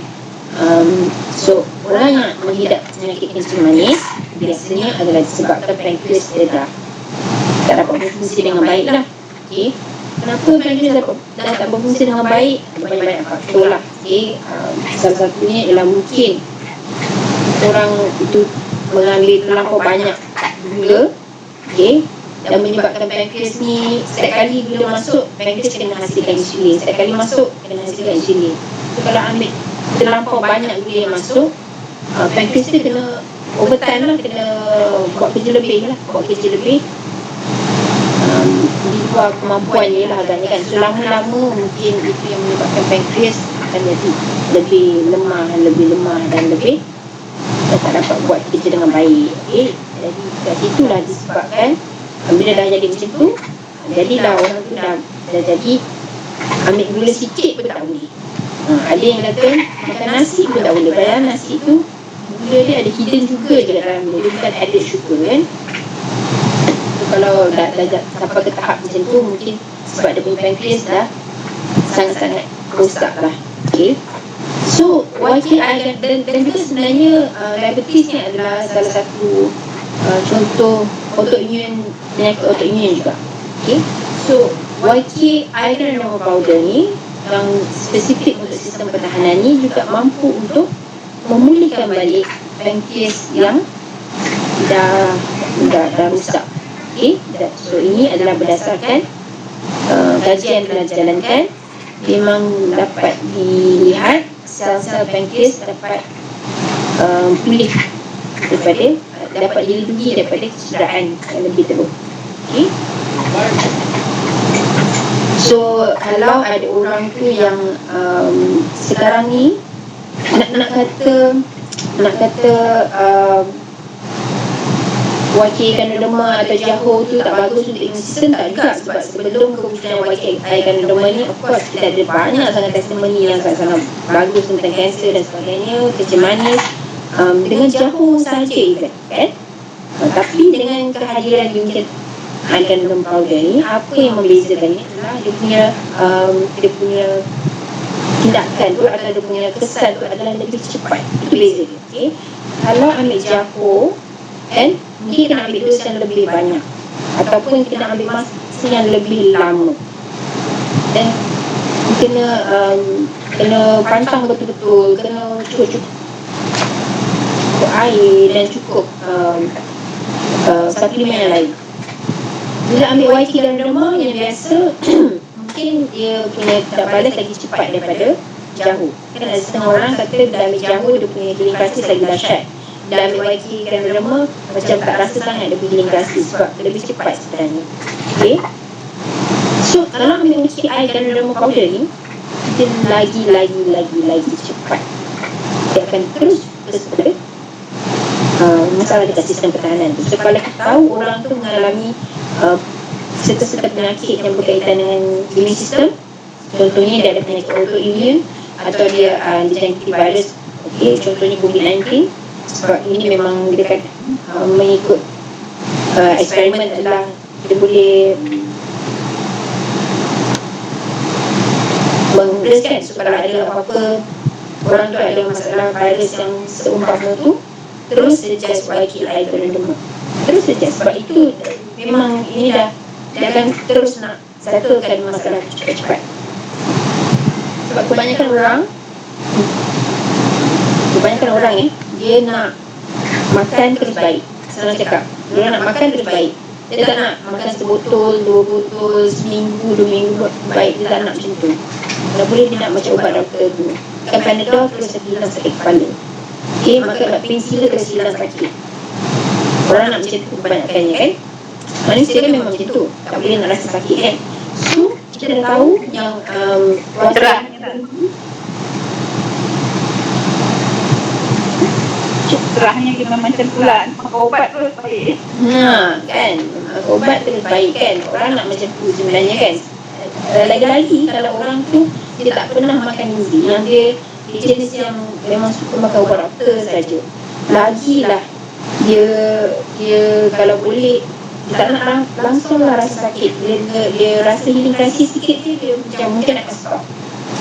So orang yang mengidap penyakit kencing manis biasanya adalah disebabkan pankreas dia dah tak dapat berfungsi dengan baik lah. Okay. Kenapa pankreas dah tak berfungsi dengan baik? Banyak-banyak faktor lah. Okay. Salah satunya ialah mungkin orang itu mengambil terlampau banyak gula, okay, dan menyebabkan pankreas ni setiap kali gula masuk, pankreas kena hasilkan insulin. Setiap kali masuk, kena hasilkan insulin. So kalau ambil terlampau banyak gula yang masuk, pankreas tu kena overtime lah, kena buat kerja lebih di luar kemampuan dia lah agaknya kan. So lama-lama mungkin itu yang menyebabkan pankreas akan jadi lebih lemah dan lebih tak dapat buat kerja dengan baik. Okay. Jadi kat situlah disebabkan bila dah jadi macam tu, jadilah orang tu dah jadi ambil gula sikit pun tak boleh. Ada yang kata makan nasi pun tak boleh. Padahal nasi tu gula dia ada hidden juga je dalam dia. Dia bukan added sugar kan. So, kalau dah sampai ke tahap macam tu, mungkin sebab dia punya pankreas dah sangat-sangat rosak lah. Okay. So YKI dan juga sebenarnya diabetes ni adalah salah satu contoh penyakit autoimun juga. Okay. So YKI Ganoderma powder ni yang spesifik untuk sistem pertahanan ni juga mampu untuk memulihkan balik pankreas yang dah rusak. Okay, so ini adalah berdasarkan kajian telah dijalankan. Memang dapat dilihat sel-sel pankreas dapat pulih dapat dilindungi daripada kecederaan yang lebih teruk. Okay. So kalau ada orang tu yang sekarang ni nak kata YK ganoderma atau Jaho tu tak bagus untuk imun sistem, tak juga. Sebab sebelum kewujudan YK ganoderma ni, of course kita ada banyak sangat testimoni yang sangat bagus tentang kanser dan sebagainya, kencing manis, dengan Jaho saja even, kan? Tapi dengan kehadiran Union ganoderma powder ni, apa yang membezakannya adalah dia punya tindakan tu atau dia punya kesan tu adalah lebih cepat. Itu beza dia. Okay? Kalau ambil Jaho, kan, mungkin kena ambil dos yang lebih banyak ataupun kena ambil masa yang lebih lama, dan kena pantang betul-betul, kena cukup air dan cukup suplemen yang lain. Bila ambil YK ganoderma yang biasa mungkin dia punya tak balas lagi cepat daripada Jaho. Kan ada setengah orang kata bila ambil Jaho dia punya healing crisis lagi dahsyat, dah ambil YK ganoderma macam tak rasa sangat dia punya healing crisis sebab lebih cepat sebenarnya. Okay. So kalau ambil YK ganoderma powder ni, dia lagi cepat. Dia akan terus kepada masalah dekat sistem pertahanan tu. So kalau kita tahu orang tu mengalami serta-serta penyakit yang berkaitan dengan imun sistem, contohnya dia ada penyakit autoimun atau dia dijangkiti virus, okay, contohnya COVID-19. Sebab ini memang dekat mengikut eksperimen adalah dia boleh menguruskan. So kalau ada apa-apa, orang tu ada masalah virus yang seumpama tu, terus suggest YK ganoderma, terus suggest. Sebab itu memang ini dia akan terus nak settlekan masalah cepat-cepat. Sebab kebanyakan orang dia nak makan terus baik. Senang cakap, dia nak makan terus baik. Dia tak nak makan sebotol, 2 botol, seminggu, 2 minggu baik. Dia tak nak macam tu. Kalau boleh dia nak macam ubat doktor tu, makan Panadol terus hilang sakit kepala. Okay, makan painkiller terus hilang sakit. Orang nak macam tu kebanyakannya, kan? Manusia kan memang macam tu, tak boleh nak rasa sakit, kan? So kita dah tahu yang cerahnya dia memang macam pula makan ubat terus baik. Kan, ubat terus baik, kan? Orang nak macam tu sebenarnya, kan? Lagi-lagi kalau orang tu dia tak pernah makan gizi, yang dia jenis yang memang suka makan ubat doktor saja, lagilah dia kalau boleh dia tak nak langsunglah rasa sakit. Dia rasa healing crisis sikit dia macam mungkin akan stop.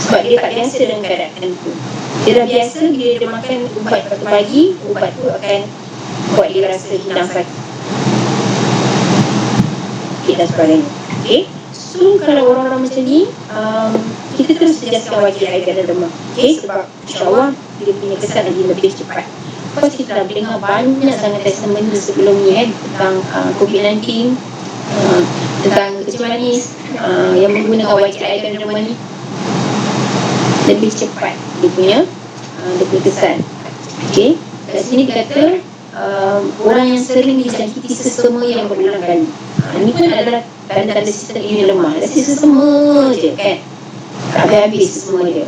Sebab dia tak biasa dengan keadaan tu. Dia dah biasa dia makan ubat pagi, ubat tu akan buat dia rasa hilang sakit dan sebagainya. Okay. So kalau orang-orang macam ni, kita terus suggestkan YK ganoderma. Okay, sebab insyaAllah dia punya kesan lagi lebih cepat. Lepas kita dah dengar banyak sangat testimoni sebelum ni, tentang COVID-19, tentang kencing manis yang menggunakan YK ganoderma ni lebih cepat dia punya kesan. Okay, kat sini dia kata orang yang sering dijangkiti sesama yang berulang kali. Ini pun adalah tanda-tanda sistem imun lemah. Rasa sesama je, kan? Tak habis sesama dia.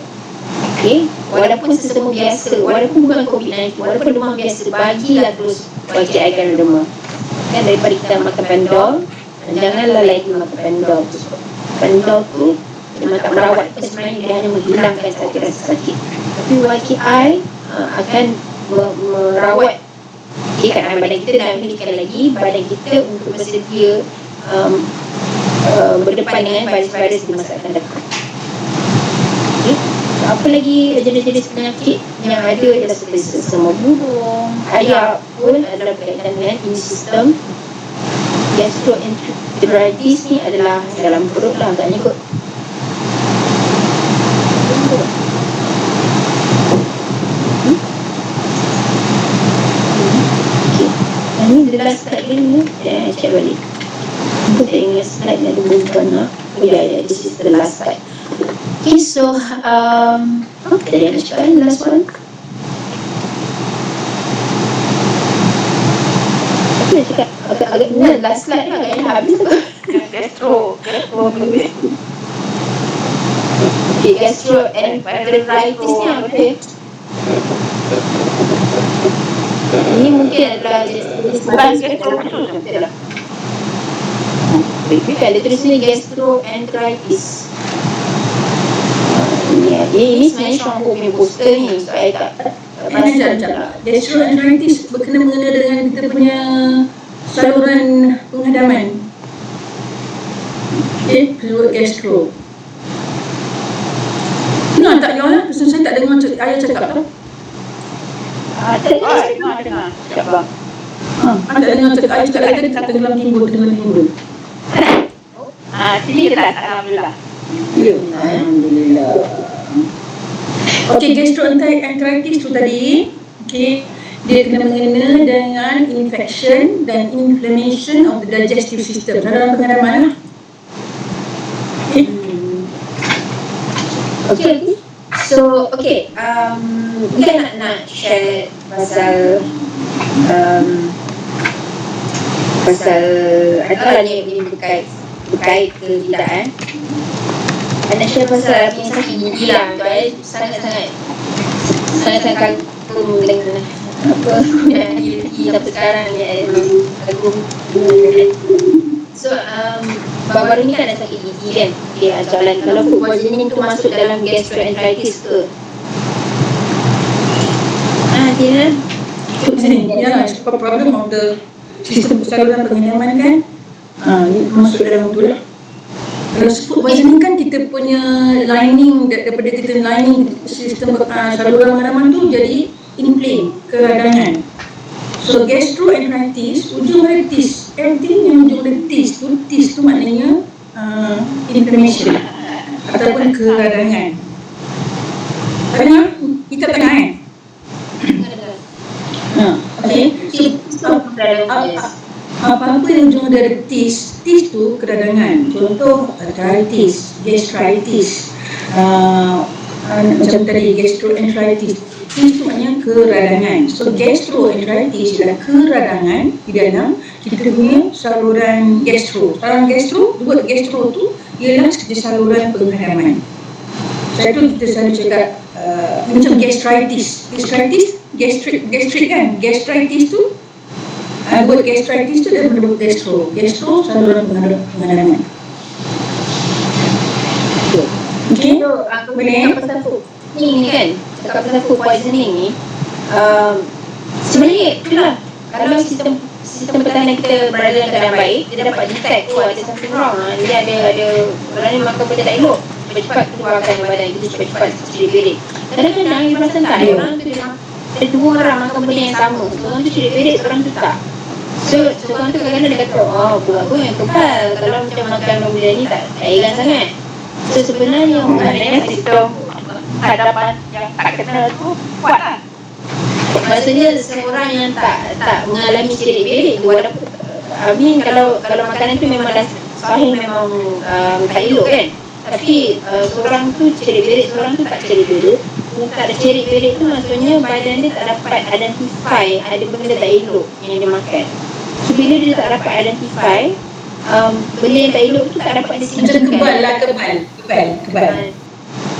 Okay, walaupun sesama biasa, walaupun bukan COVID-19, walaupun demam biasa, bagilah terus YK ganoderma. Kan, daripada kita makan Panadol, janganlah lagi makan Panadol tu. Panadol tu memang tak merawat, sebenarnya dia hanya menghilangkan sakit rasa sakit. Tapi YKI akan merawat keadaan badan kita dan memilihkan lagi badan kita untuk bersedia berdepan dengan virus-virus di masa akan datang. Okay. Apa lagi jenis-jenis penyakit yang ada adalah seperti sesama burung, ayak pun adalah berkaitan dengan imun sistem. Gastroenteritis ni adalah dalam perut lah agaknya kot. check balik. Aku tak ingat slide yang ada bukan nak. Oh ya, this is the last slide. Okay, so okay, let's try the last one. Aku nak cakap agak ingat last slide lah, agaknya habis tu. Gastro Okay, gastroenteritis ni apa ya? Ini mungkin adalah bukan gastro khusus betul lah. Bukan, dia tulis ni gastroenteritis. Ini sebenarnya Sean Ho punya poster ni. So, I tak Sekejap. Gastroenteritis berkena-mengena dengan kita punya saluran penghadaman. Okay, keyword gastro. Dengar tak you lah? Pasal saya tak dengar ayah cakap tau. Dengar. Sekejap bang. Tak dengar cakap ayah cakap lagi tak tenggelam timbul. Sini jelas, alhamdulillah. Ya, alhamdulillah. Okey, gastroenteritis tu tadi, okey, dia kena mengena dengan infection dan inflammation of the digestive system. Dalam pengalaman lah. Okay. So, okay. Mungkin nak share pasal I tahu lah ni berkait ke tidak nak share pasal apa yang sakit gigi lah. Untuk saya sangat-sangat kagum dengan apa yang gigi sampai sekarang ni kagum. So baru ni kan ada sakit gigi kan. Okay, soalan kalau food poisoning tu masuk dalam gastroenteritis ke? Tina? Food poisoning, ya, problem of the sistem saluran pengenaman kan. Ini masuk dalam tu lah. Kalau food poisoning kan kita punya lining, daripada kita lining sistem saluran pengenaman tu jadi inflame, keradangan. So gastroenteritis, ujung dari tis, everything yang ujung dari tis tu maknanya inflammation ataupun keradangan. Tengah? Kita tengah kan? Okay. So apa-apa yang ujung dari tis tu keradangan. Contoh arthritis, gastritis, macam tadi gastroenteritis. Tis tu maknanya keradangan. So gastroenteritis adalah keradangan di dalam kita punya saluran gastro. Saluran gastro, buat gastro tu ialah saluran penghadaman. Saya tu kita selalu cakap macam gastritis gastrik kan. Gastritis tu buat gastritis tu dia bentuk gastro saluran penghadaman. Okay, boleh Pasal food ni kan, cakap pasal food poisoning ni, sebenarnya itulah, kalau sistem pertahanan kita berada dalam keadaan baik, dia dapat detect ada something wrong. Dia ada orang ni makan benda tak elok, cepat-cepat keluarkan badan kita, cepat-cepat curi berik. Kadang-kadang you perasan tak, ada orang tu ada dua orang makan benda yang sama, seorang tu curi berik, seorang tu tak. So seorang tu kadang-kadang dia kata, buat aku yang kebal kalau macam makan benda ni tak heran sangat. So sebenarnya Sistem hadapan yang tak kena tu kuat lah. maksudnya seorang yang tak mengalami cirit-berit tu walaupun kalau makanan tu memang dah sahih, memang tak elok kan, tapi seorang tu cirit-berit, seorang tu tak cirit-berit. Yang tak ada cirit-berit tu maksudnya badan dia tak dapat identify ada benda tak elok yang dia makan. So bila dia tak dapat identify benda yang tak elok tu tak dapat dia macam kebal lah, kebal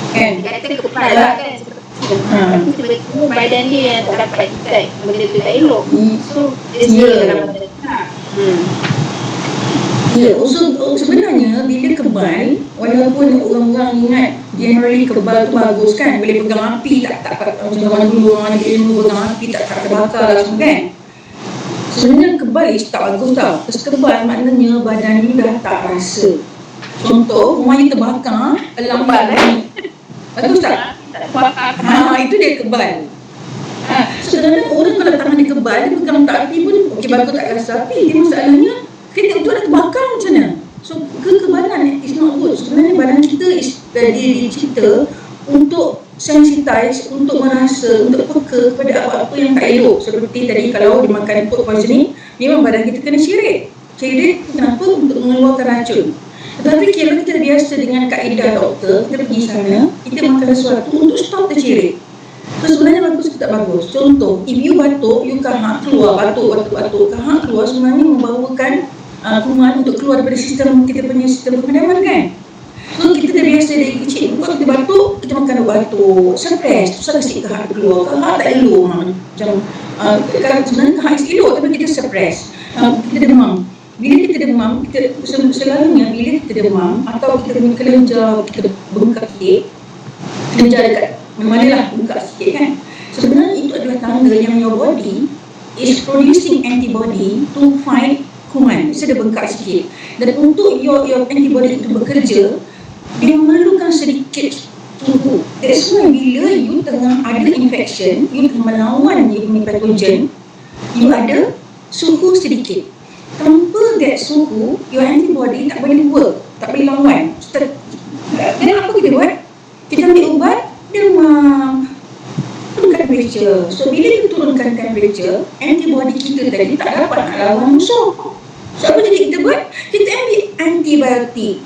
kan. Dia kata kebal lah kan, tapi tiba-tiba badan dia yang tak dapat detect benda tu tak elok. So dia sendiri dalam badan tak. Ya, sebenarnya bila kebal, walaupun orang-orang ingat generally kebal tu bagus kan, boleh pegang api tak macam zaman dulu orang ilmu pegang api tak terbakar lah semua kan. Sebenarnya kebal tak bagus tau. Terus kebal maknanya badan ni dah tak rasa. Contoh, rumah yang terbakar, lambat ni. Bagus tak? Itu dia kebal. Sebenarnya orang kalau tangan dia kebal, dia pegang tak api pun okey, bagus tak rasa api. Dia masalahnya kereta tu ada terbakar macam mana? So kekebalan is not good. Sebenarnya badan kita dicipta untuk sensitize, untuk merasa, untuk peka kepada apa-apa yang tak elok. Seperti tadi kalau dimakan food poisoning, memang badan kita kena syirik. Cairan itu kenapa? Untuk mengeluarkan racun. Tetapi kalau kita biasa dengan kaedah doktor, kita pergi sana, kita makan sesuatu untuk stop the cairan. So sebenarnya bagus ke tak bagus? Contoh, if you batuk, you kahak keluar, batuk, kahak keluar sebenarnya membawakan kuman untuk keluar daripada sistem kita punya sistem peredaman kan. So kita dah biasa dari kecil, kalau kita batuk, kita makan batuk, suppress, susah kasih kahak keluar, kahak tak elok macam sebenarnya kahak elok tapi kita suppress. Kita demam. Bila kita demam, kita selalunya bila kita demam atau kita punya kelenjar, kita bengkak sikit, kelenjar dekat mana-manalah bengkak sikit kan. Sebenarnya itu adalah tanda yang your body is producing antibody to fight kuman. Dia ada bengkak sikit. Dan untuk your antibody itu bekerja, dia memerlukan sedikit suhu. That's why bila you tengah ada infection, you tengah melawan you punya pathogen, you ada suhu sedikit. Tanpa that suhu, your antibody tak boleh work, tak boleh lawan. Dan apa kita buat? Kita ambil ubat, demam, turunkan temperature. So bila kita turunkan temperature, antibody kita tadi tak dapat nak lawan musuh. So apa jadi kita buat? Kita ambil antibiotik.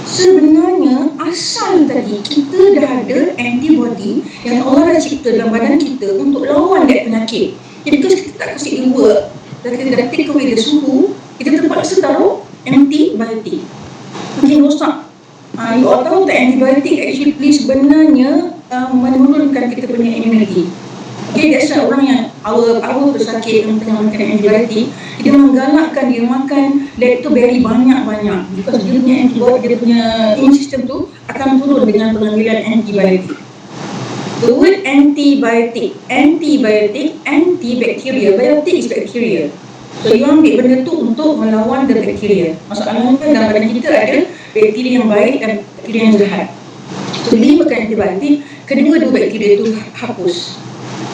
Sebenarnya asal tadi kita dah ada antibody yang Allah dah cipta dalam badan kita untuk lawan that penyakit. Jadi because kita tak kasih dia work, dan kita dah take away the suhu, kita terpaksa taruh antibiotik. Makin rosak. You all tahu tak antibiotik actually sebenarnya menurunkan kita punya immunity. Okay, that's why orang yang awal pesakit yang tengah makan antibiotik, kita menggalakkan dia makan lactoberi banyak-banyak. Because dia punya antibiotik, dia punya immune system tu akan turun dengan pengambilan antibiotik. The word antibiotic, antibacteria, biotic is bacteria. So you ambil benda tu untuk melawan the bacteria. Masalahnya dalam badan kita ada bakteria yang baik dan bakteria yang jahat. So bila makan antibiotik, kedua-dua bakteria tu hapus.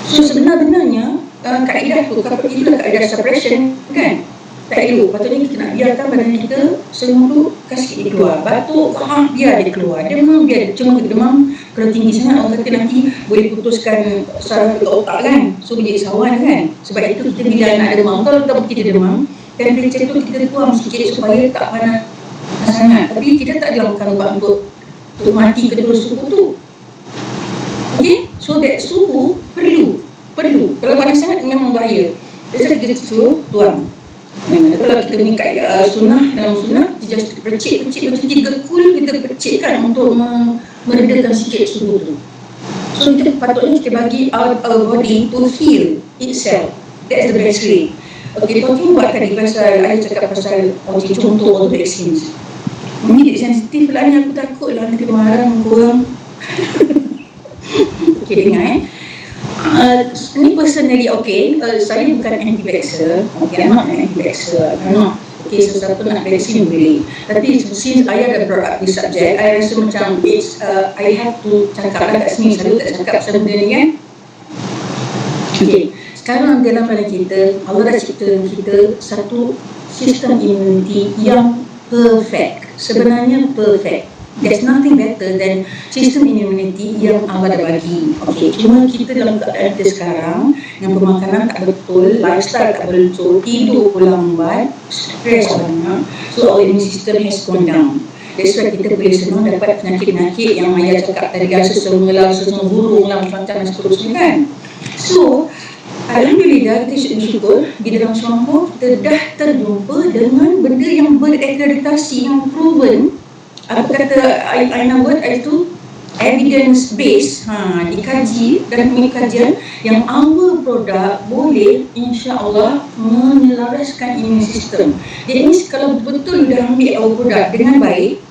So sebenarnya kaedah tu, itulah kaedah suppression kan. Tak elok, patutnya kita nak biarkan badan kita semua tu kasih dia keluar. Batuk, kahak, biar dia keluar. Demam, biar dia, cuma demam kalau tinggi sangat orang kata nanti boleh putuskan saraf ke otak kan. So boleh sawan kan. Sebab itu kita bila nak demam, kalau kita demam, temperature tu kita tuang sikit supaya tak panas sangat. Tapi kita tak ada makan ubat untuk mati kedua suhu tu. Okay, so that suhu perlu. Kalau panas sangat memang bahaya. Jadi kita suruh tuang. Kalau kita mengikat dalam sunnah, kita just percik macam 3 kul kita percikkan untuk meredakan sikit suhu tu. So kita patutnya kita bagi our body to heal itself. That's the best way. Okay, talking about tadi pasal, saya cakap pasal contoh all vaccines. Ini dia sensitif lah ni, aku takut lah nanti marah korang. Okay, dengar ni personally saya bukan anti-vaxxer. Okay, I'm not an anti-vaxxer. Okay, sesiapa nak vaksin boleh. Tapi since I ada brought up this subject, I rasa macam I have to cakap lah kat sini. Selalu tak cakap pasal benda ni kan. Okay, sekarang dalam badan kita, Allah dah cipta kita satu sistem immunity yang perfect. Sebenarnya perfect. There's nothing better than sistem immunity yang Allah dah bagi. Okay, cuma kita dalam keadaan kita sekarang yang pemakanan tak betul, lifestyle tak betul, tidur lambat, stress banyak, so our immune system has gone down. That's why kita boleh senang dapat penyakit-penyakit yang Ayah cakap tadi, rasa semengelah, sesenang burung lah, macam-macam dan seterusnya kan. So alhamdulillah, kita bersyukur di dalam Selangor kita dah terjumpa dengan benda yang berakreditasi, yang proven. Apa kata Aina buat itu evidence based, dikaji dan pengajian yang our produk boleh insya-Allah menyelaraskan immune system. Jadi kalau betul-betul dah ambil our produk dengan baik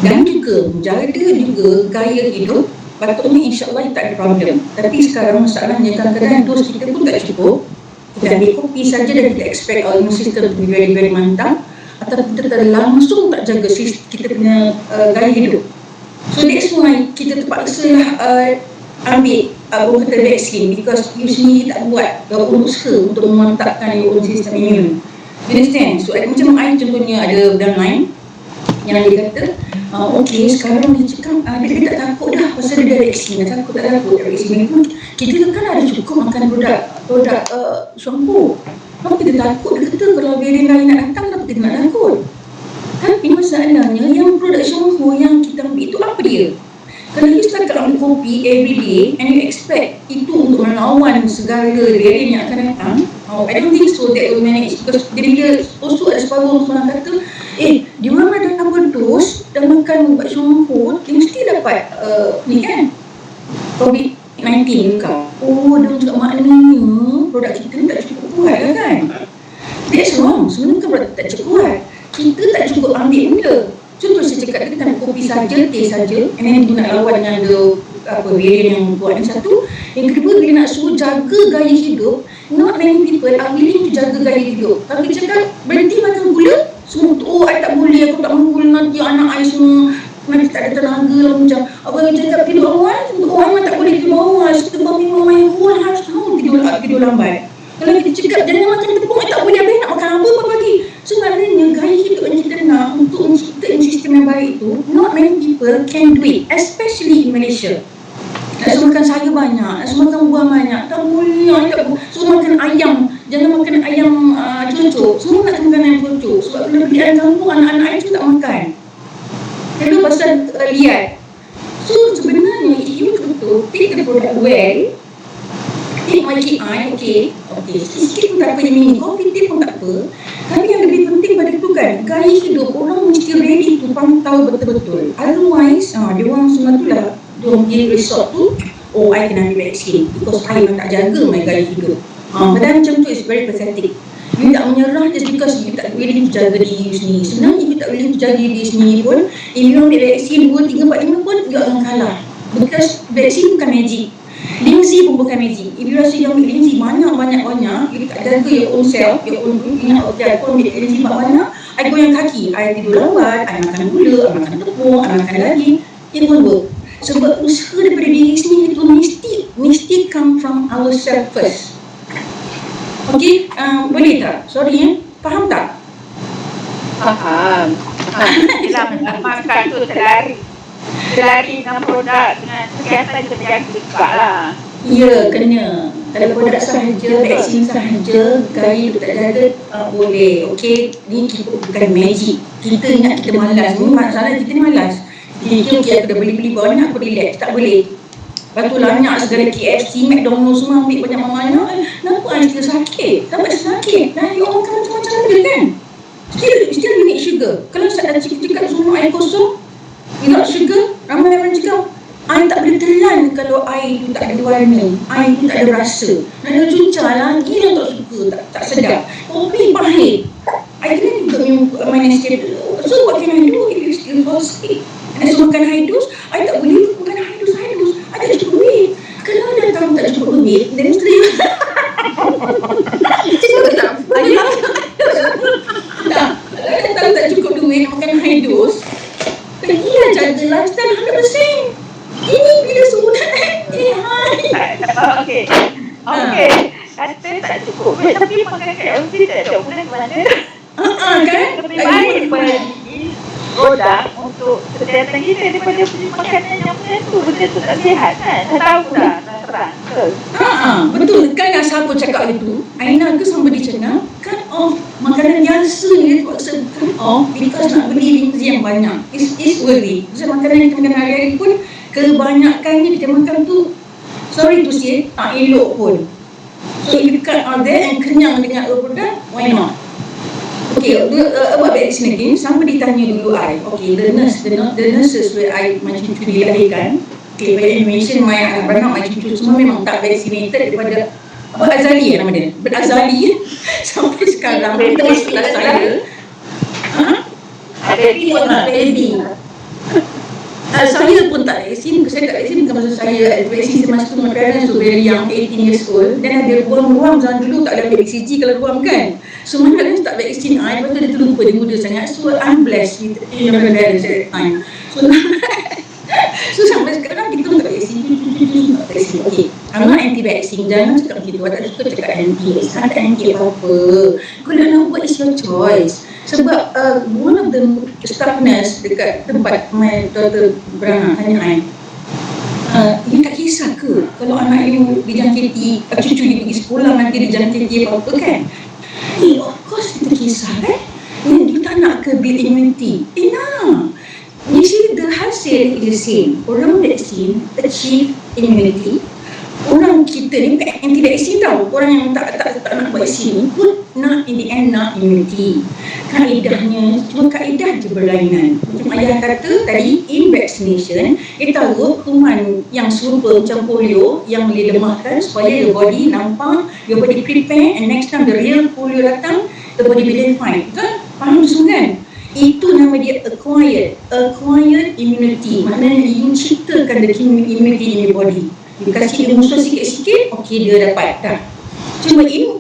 dan juga menjaga juga gaya hidup, patutnya insya-Allah tak ada problem. Tapi sekarang masalahnya kadang-kadang dos kita pun tak cukup. Kita ambil kopi saja dan kita expect our immune system to be very very mantap, atau kita langsung tak jaga kita punya gaya hidup. So that's why kita terpaksa ambil orang kata vaksin, because you sendiri tak buat usaha untuk memantapkan your own system immune. You understand? So macam I contohnya ada downline yang dia kata okay, sekarang dia cakap dia tak takut dah pasal dia dah vaksin, tak takut vaksin pun kita kan ada cukup makan produk shampoo. Kenapa kita takut? Dia kata kalau varian lain nak datang, kenapa kita nak takut? Tapi masalahnya yang production whole yang kita ambil itu apa dia? Kalau you setakat ambil kopi every day and you expect itu untuk melawan segala varian yang akan datang, I don't think so that will manage. Because dia also ada separuh orang kata, dia orang ada overdose dan makan ubat syampu, dia mesti dapat ni kan, COVID-19 juga. Dia cakap maknanya produk kita ni tak cukup kuat lah kan. That's wrong. Sebenarnya kan produk tak cukup kuat, kita tak cukup ambil benda. Contoh saya cakap, kita ambil kopi saja, teh saja, and then dia nak lawan dengan varian yang buat yang satu. Yang kedua, bila nak suruh jaga gaya hidup, not many people are willing to jaga gaya hidup. Kalau kita cakap berhenti makan gula, semua I tak boleh, aku tak makan gula, nanti anak I semua nanti tak ada tenaga lah macam. Abang cakap tidur awal, orang tak boleh tidur awal, sebab minum air whole harus tahu tidur lambat. Kalau kita cakap jangan makan tepung, tak boleh, habis nak makan apa pagi. So maknanya gaya hidup yang kita nak untuk menciptakan sistem yang baik itu, not many people can do it, especially in Malaysia. Nak suruh makan sayur banyak, nak suruh makan buah banyak, tak boleh, tak boleh. Suruh makan ayam, jangan makan ayam cucuk, semua nak makan ayam cucuk. Sebab kalau beli ayam kampung, anak-anak itu tak makan. Kedua pasal liat. So sebenarnya if you betul take the product well, take YKI, okay, sikit pun tak apa, yang minum kopi, teh pun tak apa. Tapi yang lebih penting pada itu kan, gaya hidup orang mesti ready to pantau betul-betul. Otherwise, dia orang semua tu lah, dia orang pergi resort tu, I kena ambil vaksin because I memang tak jaga my gaya hidup. Padahal macam tu is very pathetic. You tak menyerah just because you tak willing to jaga diri you sendiri. Sebenarnya you tak willing to jaga diri sendiri pun, if you ambil vaksin 2, 3, 4, 5 pun, you akan kalah. Because vaksin bukan magic. Linzi pun bukan magic. If you rasa you ambil linzi banyak, you tak jaga your own self, your own routine, aku ambil linzi banyak, I goyang kaki, I tidur lambat, I makan gula, I makan tepung, I makan daging, it won't work. Sebab usaha daripada diri sendiri itu mesti come from ourselves first. Okay, boleh tak? Sorry faham tak? Faham. Yelah, makan tu terlari dengan produk, dengan kesihatan kita jaga juga lah. Ya, kena. Kalau produk sahaja, vaksin sahaja, gaya hidup tak jaga, boleh. Okey, ni kita bukan magic. Kita ingat kita malas. Ni masalah kita ni malas. Kita okey, aku dah beli banyak, aku relax. Tak boleh. Lepas tu banyak segala KFC, McDonald's semua ambil banyak-banyak. Kenapa kita sakit? Sampai sakit. Dan you orang makan macam-macam benda kan? Still you need sugar. Kalau saya cakap semua air kosong, without sugar, ramai orang cakap air tak boleh telan kalau air tu tak ada warna, air tu tak ada rasa. Nak ada cuncah lagi yang tak suka, tak sedap. Kopi pahit, I kena juga minum minus sikit. So what can I do if you still fall sick? And so makan high dose, I tak boleh makan high dose, I tak cukup duit. Kalau datang tak cukup duit, then mesti cakap tak ayah datang tak cukup duit makan high dose, pergilah jaga lifestyle 100%. Ini bila semua nak Okay. Kata tak cukup duit, tapi makan KFC tak ada bulan mana. Kan? Lebih baik beli produk untuk kesihatan kita daripada beli makanan yang benda tu tak sihat kan. Dah tahu dah, dah terang ke? Betul kan yang siapa cakap itu, Aina ke somebody cakap cut off makanan biasa ni, terpaksa cut off because nak beli linzi yang banyak. It's worthy. Sebab makanan yang kita makan hari-hari pun kebanyakannya kita makan tu, sorry to say, tak elok pun. So if you cut out there and kenyang dengan produk, why not? Okay, about vaksin again, somebody tanya dulu I, okay, the nurses where I, my cucu dilahirkan, okay, by animation, my anak, my cucu semua memang tak vaccinated daripada Azali nama dia, Azali sampai sekarang, kita masuk kelas saya. Baby. Saya pun tak vaksin, saya tak vaksin bukan maksud saya vaksin semasa tu, my parents tu very young, 18 years old, dan ada ruang-ruang zaman dulu tak ada BCG kalau ruang kan. So my parents tak vaksin I, lepas tu dia terlupa, dia muda sangat. So I'm blessed with my parents at that time. So sampai sekarang kita pun tak vaksin. Okay, I'm not anti-vaksin, jangan cakap begitu. I tak suka cakap anti. Saya tak anti apa-apa. Kalau nak buat is your choice. Sebab one of the staff nurse dekat tempat my daughter beranak tanya you tak kisah ke kalau anak you dijangkiti, cucu you pergi sekolah nanti dijangkiti apa-apa kan? Jadi of course kita kisah kan, kita nak ke build immunity. Nah, you see the hasil is the same. Orang vaksin achieve immunity. Orang kita ni bukan anti-vaksin tau. Orang yang tak nak vaksin pun nak in the end nak immunity. Kaedahnya cuma kaedah je berlainan. Macam ayah kata tadi, in vaccination dia taruh kuman yang serupa macam polio yang boleh lemahkan supaya your body nampak, your body prepare, and next time the real polio datang, the body will fine. Kan? Faham semua kan? Itu nama dia acquired immunity. Maknanya you ciptakan the immunity in your body. You kasih dia musuh sikit-sikit, okey dia dapat dah. Cuma in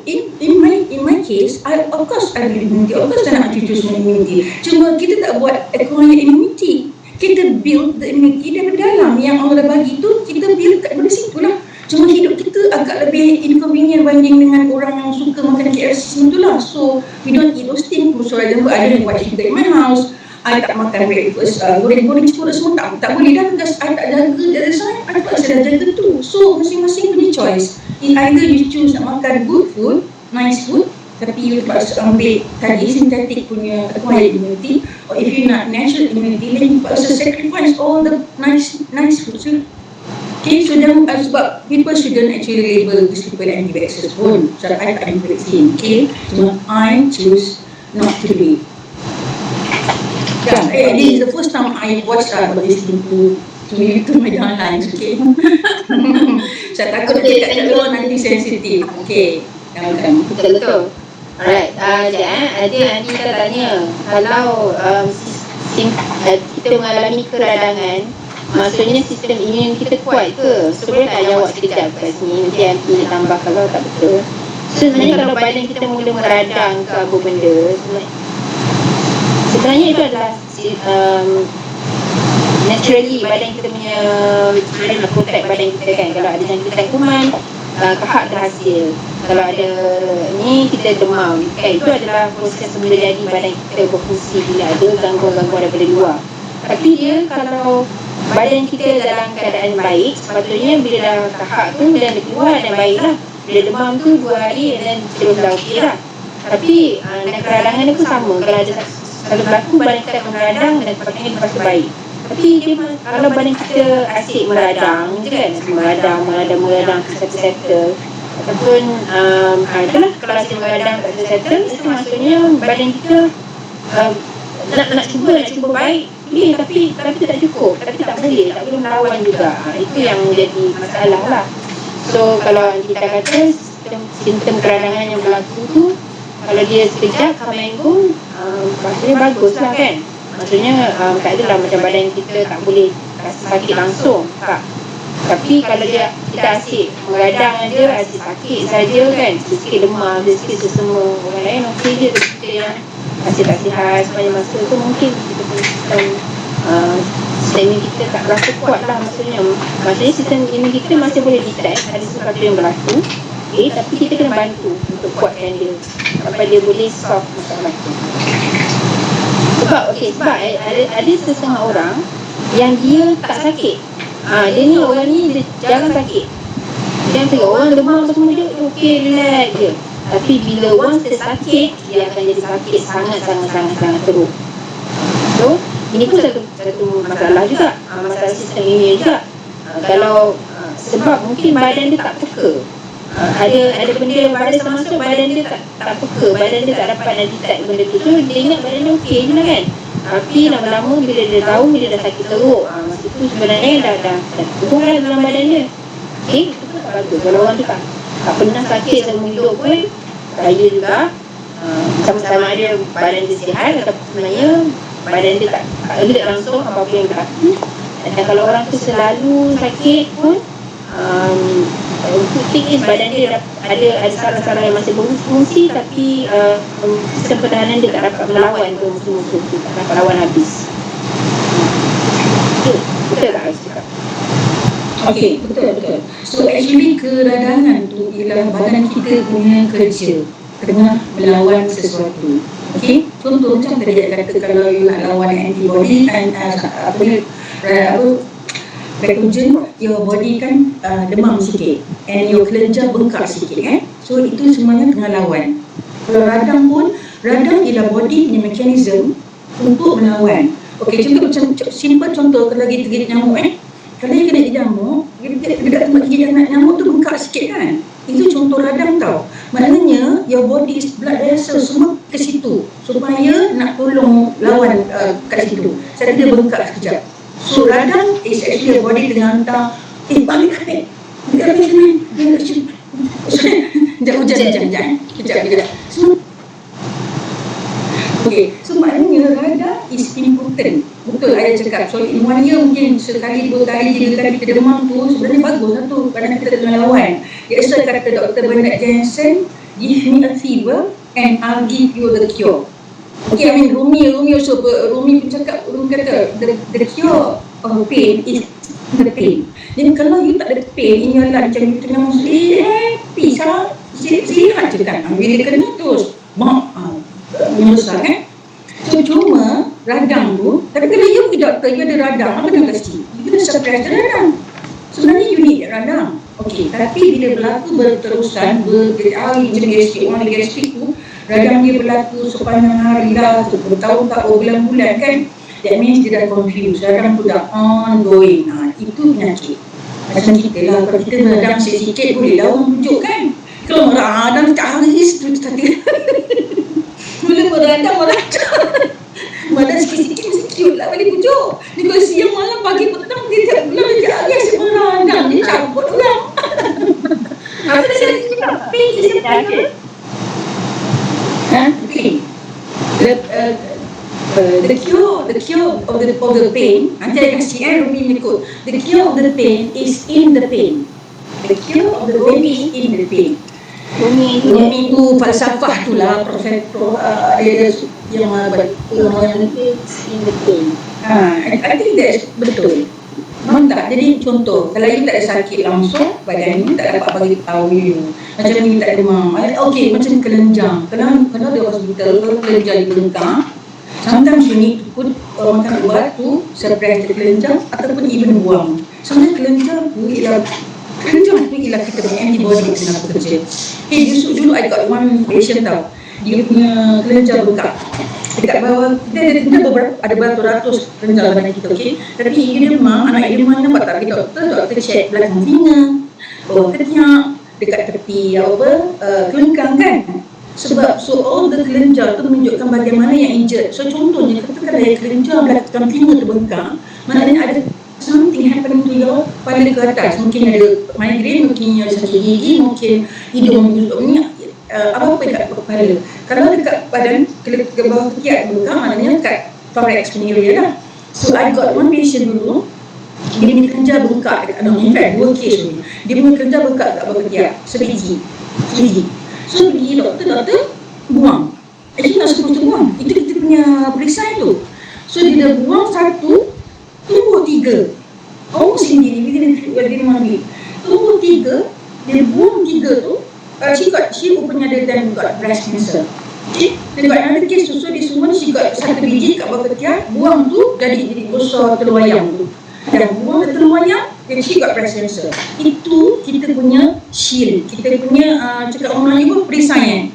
my case, of course I will immunity. Of course I nak cucu semua immunity. Cuma kita tak buat acquired immunity. Kita build the immunity dari dalam yang Allah dah bagi tu, kita build kat dari situ lah. Cuma hidup kita agak lebih inconvenient banding dengan orang yang suka makan KFC macam tu lah. So we don't eat those things. So I don't buat chicken in my house. I tak makan breakfast, goreng-goreng semua semua tak boleh dah, because I tak jaga dari sana, I tak sedar jaga tu. So masing-masing punya choice. Either you choose nak makan good food, nice food, tapi you terpaksa ambil tadi synthetic punya acquired immunity, or if you nak natural immunity, then you terpaksa sacrifice all the nice food. So, okay, so then sebab people shouldn't actually label these people anti-vaxxers pun. So I tak anti-vaccine, okay? So I choose not to do it. Yeah, this is the first time I watched listening to my downlines, okay? Saya takut cakap telur nanti sensitif, okay? Betul. Alright, ada nanti kita tanya, kalau kita mengalami keradangan, maksudnya sistem imun kita kuat ke? So boleh tak jawab sekejap kat sini, nanti nanti tambah kalau tak betul. So sebenarnya kalau badan kita mula meradang ke apa benda, sebenarnya itu adalah naturally badan kita punya cara nak protect badan kita kan. Kalau ada jangkitan kuman, kahak terhasil. Kalau ada ni, kita demam kan. Itu adalah proses semula jadi badan kita berfungsi bila ada gangguan-gangguan daripada luar. Tapi dia kalau badan kita dalam keadaan baik, sepatutnya bila dah kahak tu dan dia keluar dan baik lah. Bila demam tu 2 hari dan terus dah okey lah. Tapi keradangan pun sama. Kalau berlaku badan kita akan meradang dan sepatutnya lepas tu baik. Tapi dia, kalau badan kita asyik meradang je kan, meradang settle ataupun itulah, kalau asyik meradang tak settle, itu maksudnya badan kita nak cuba baik boleh, tapi tak cukup, tapi tak boleh melawan juga. Itu yang jadi masalah lah. So kalau kita kata simptom keradangan yang berlaku tu, kalau dia sekejap seminggu, maksudnya bagus lah kan. Maksudnya tak adalah macam badan kita tak boleh sakit langsung tak. Tapi kalau kita asyik meradang aja, asyik sakit saja kan, sikit demam, sikit sesama, orang lain okey je. Kita yang asyik tak sihat sepanjang masa tu, mungkin kita punya sistem imun kita tak berapa kuat lah. Maksudnya sistem imun kita masih boleh detect ada sesuatu yang berlaku, tapi kita kena bantu untuk kuatkan dia sampai dia boleh solve masalah tu. Sebab ada setengah orang yang dia tak sakit. Dia ni orang ni dia jarang sakit. Dia tengok orang demam semua dia okey, relax je. Tapi bila once dia sakit, dia akan jadi sakit sangat teruk. So ini pun satu masalah juga, masalah sistem imun juga. Kalau sebab mungkin badan dia tak peka. Ada benda virus masuk, badan dia tak peka, badan dia tak dapat nak detect benda tu. So dia ingat badan dia okey je lah kan. Tapi lama-lama bila dia tahu dia dah sakit teruk, masa tu sebenarnya dah turun lah dalam badan dia. Itu pun tak bagus. Kalau orang tu tak pernah sakit seumur hidup pun, saya juga sama-sama ada badan dia sihat, atau sebenarnya badan dia tak alert langsung apa-apa yang berlaku. Dan kalau orang tu selalu sakit pun, badan dia ada salah-salah yang masih berfungsi, tapi sistem pertahanan dia tak dapat melawan ke musuh-musuh tu, tak dapat lawan habis. Betul tak harus cakap? Okay, betul. So actually keradangan tu ialah badan kita punya kerja tengah melawan sesuatu. Okay, contoh macam tadi saya kata, kalau you nak lawan antibody and pathogen, your body kan demam sikit and your kelenjar bengkak sikit kan. So itu semuanya tengah lawan. Kalau radang pun, radang ialah body punya mekanism untuk melawan. Okey, contoh macam simple contoh kalau lagi tergigit nyamuk kalau dia kena gigit nyamuk, dekat tempat gigit nyamuk tu bengkak sikit kan. Itu contoh radang tau. Maknanya your body blood vessel semua ke situ supaya nak tolong lawan kat situ. Saya dia bengkak sekejap. So radang is actually your body tengah hantar balik kami. Sekejap hujan. Sekejap. Okey, so maknanya radang is important. Betul ayah cakap. So in 1 year mungkin sekali, 2 kali, 3 kali kita demam tu sebenarnya bagus lah tu kerana kita tengah lawan. That's why kata Dr. Bernard Jensen, give me a fever and I'll give you the cure. Okay, I mean Rumi pun cakap, Rumi kata the cure of pain is the pain. Jadi kalau you tak ada pain in your life, macam you tengah happy, sihat je kan. Bila kena terus membesar kan. So cuma radang tu, tapi kalau you pergi doktor, you ada radang, apa nak kasi? You kena suppress the radang. Sebenarnya you need radang. Okey, tapi bila berlaku berterusan, berhari macam gastrik, orang ada gastrik tu, radang dia berlaku sepanjang hari lah, bertahun-tahun, bulan-bulan kan. That means dia dah confused, radang tu dah ongoing. Itu penyakit. Macam kita lah, kalau kita radang sikit-sikit boleh lah orang pujuk kan. Kalau radang tak habis, tu tadi. Mula beradang Badan sikit-sikit mesti cute lah balik pujuk. Dia kalau siang malam pagi petang dia tak pulang dia hari asyik beradang. Dia cabut orang. Apa dia cakap? Pain dia cakap apa? Pain. The cure of the pain, nanti saya kasih Rumi mengikut. The cure of the pain is in the pain. The cure of the pain is in the pain. Rumi tu falsafah tu lah, profesor dia yang yang in the pain. I think that's betul. Memang tak. Jadi contoh, kalau you tak ada sakit langsung, badan you tak dapat bagi tahu you. Macam you tak demam. Okey, macam kelenjar. Kalau dia hospital, kalau kelenjar dibengkak, sometimes you need to put makan ubat tu suppress the kelenjar ataupun even buang. Sebenarnya kelenjar tu ialah kita punya antibody kita nak bekerja. Dulu I got one patient tau. Dia punya kelenjar bengkak. Dekat bawah kita ada beratus kelenjar badan kita, okey. Tapi dia demam, anak dia demam nampak tak pergi doktor check belakang telinga, bawah ketiak, dekat tepi kelengkang kan. Sebab all the kelenjar tu menunjukkan bahagian mana yang injured. So contohnya katakan ada kelenjar belakang telinga terbengkak, maknanya ada something happening to your kepala ke atas. Mungkin ada migraine, mungkin ada sakit gigi, mungkin hidung busuk, apa-apa dekat kepala. Kalau dekat badan, ke bawah ketiak bengkak, maknanya kat thorax punya area lah. So I got one patient dulu, dia punya kelenjar bengkak dekat, in fact 2 case dulu. Dia punya kelenjar bengkak kat bawah ketiak, sebiji. So pergi doktor buang. Actually not supposed to buang. Itu kita punya perisai tu. So dia dah buang 1, tumbuh 3. Almost sendiri, within 1 week. Tumbuh 3, dia buang 3 tu, she opennya dan got breast cancer. Okay, dia got another case tu, so dia semua she got 1 biji kat bawah ketiak, buang tu jadi besar telur ayam tu. Dan buang telur ayam, then she got breast cancer. Itu kita punya shield, kita punya cakap orang Melayu pun perisai.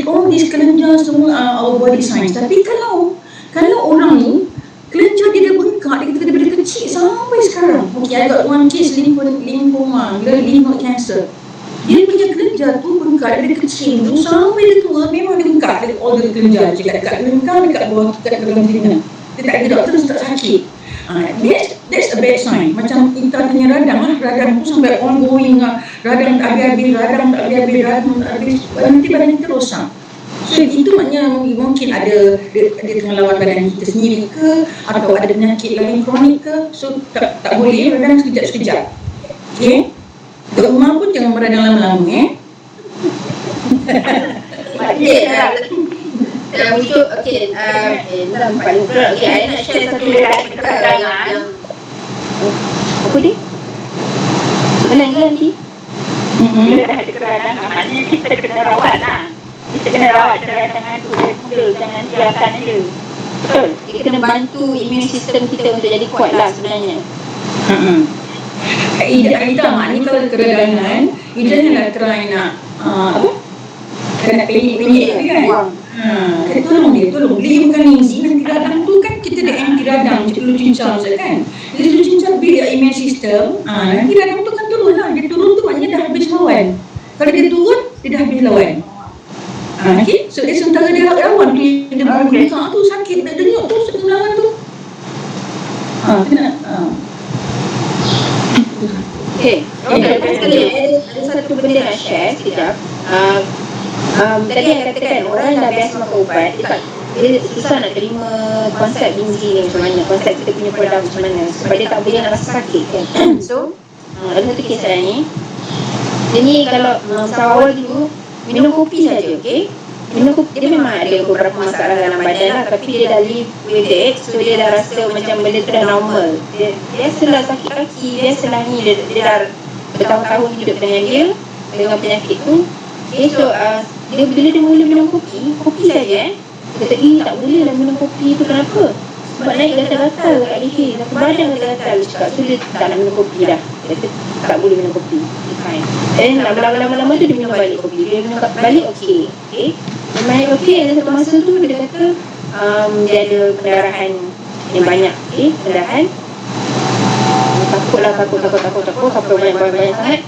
All these kelenjar semua our body signs. Tapi kalau orang ni kelenjar dia dah bengkak daripada kecil sampai sekarang. Okay, I got one case lymphoma, lymph cancer. Dia punya kelenjar tu bengkak dari kecil tu sampai dia tua, memang dia bengkak dari all the kelenjar. Dekat kelengkang, dekat bawah, dekat dalam telinga. Dia tak ada doktor tak sakit. That's a bad sign. Macam kita punya radang tu sampai ongoing radang tak habis, nanti badan kita rosak. So itu maknanya mungkin ada dia tengah lawan badan kita sendiri ke, atau ada penyakit lain kronik ke. So tak boleh radang sekejap-sekejap. Okay, kat rumah pun jangan meradang lama-lama Dalam wujud, nampak juga. Saya nak share satu yang apa ni? Soalan ke nanti? Bila dah ada keradangan, maknanya kita kena rawat lah. Kita kena rawat keradangan tu dari muda, jangan biarkan je. Betul? Kita kena bantu immune system kita untuk jadi kuat lah sebenarnya. Ida maknanya kalau keradangan, you janganlah try nak Kena penyik-penyik tu kan. buang. Kita tolong dia, tolong. Bila makan gizi, nanti radang tu kan kita ada anti radang macam telur cincang Ustaz kan. Jadi telur cincang bila immune system, nanti radang tu kan turun lah. Dia turun tu maknanya dah habis lawan. Kalau dia turun, dia dah habis lawan. Okay, so dia sementara dia lawan tu, dia buka tu sakit, nak denyut tu sebelum lawan tu. Kena. Okay, ada satu benda nak share sekejap. Tadi yang katakan orang dah biasa makan ubat, dia susah nak terima konsep gizi ni macam mana, konsep kita punya produk macam mana, sebab dia tak boleh nak rasa sakit kan. So, ada satu kes saya ni, dia ni kalau masa awal dulu minum kopi saja, okay? Minum kopi, dia memang ada beberapa masalah dalam badan lah, tapi dia dah live with it, so dia dah rasa macam benda tu dah normal. Dia biasalah sakit kaki, biasalah ni, dia dah bertahun-tahun hidup dengan penyakit tu. Okay, so dia bila dia mula minum kopi saja dia kata, tak boleh lah minum kopi tu, kenapa? Sebab naik gatal-gatal kat leher, satu badan gatal-gatal. Dia cakap, so dia tak nak minum kopi dah. Dia kata tak boleh minum kopi, fine. Dan lama-lama tu dia minum balik kopi. Dia minum balik okey. Okay, dia main okey. Dan satu masa tu dia kata dia ada pendarahan yang banyak. Okay, pendarahan. Takut sampai banyak sangat.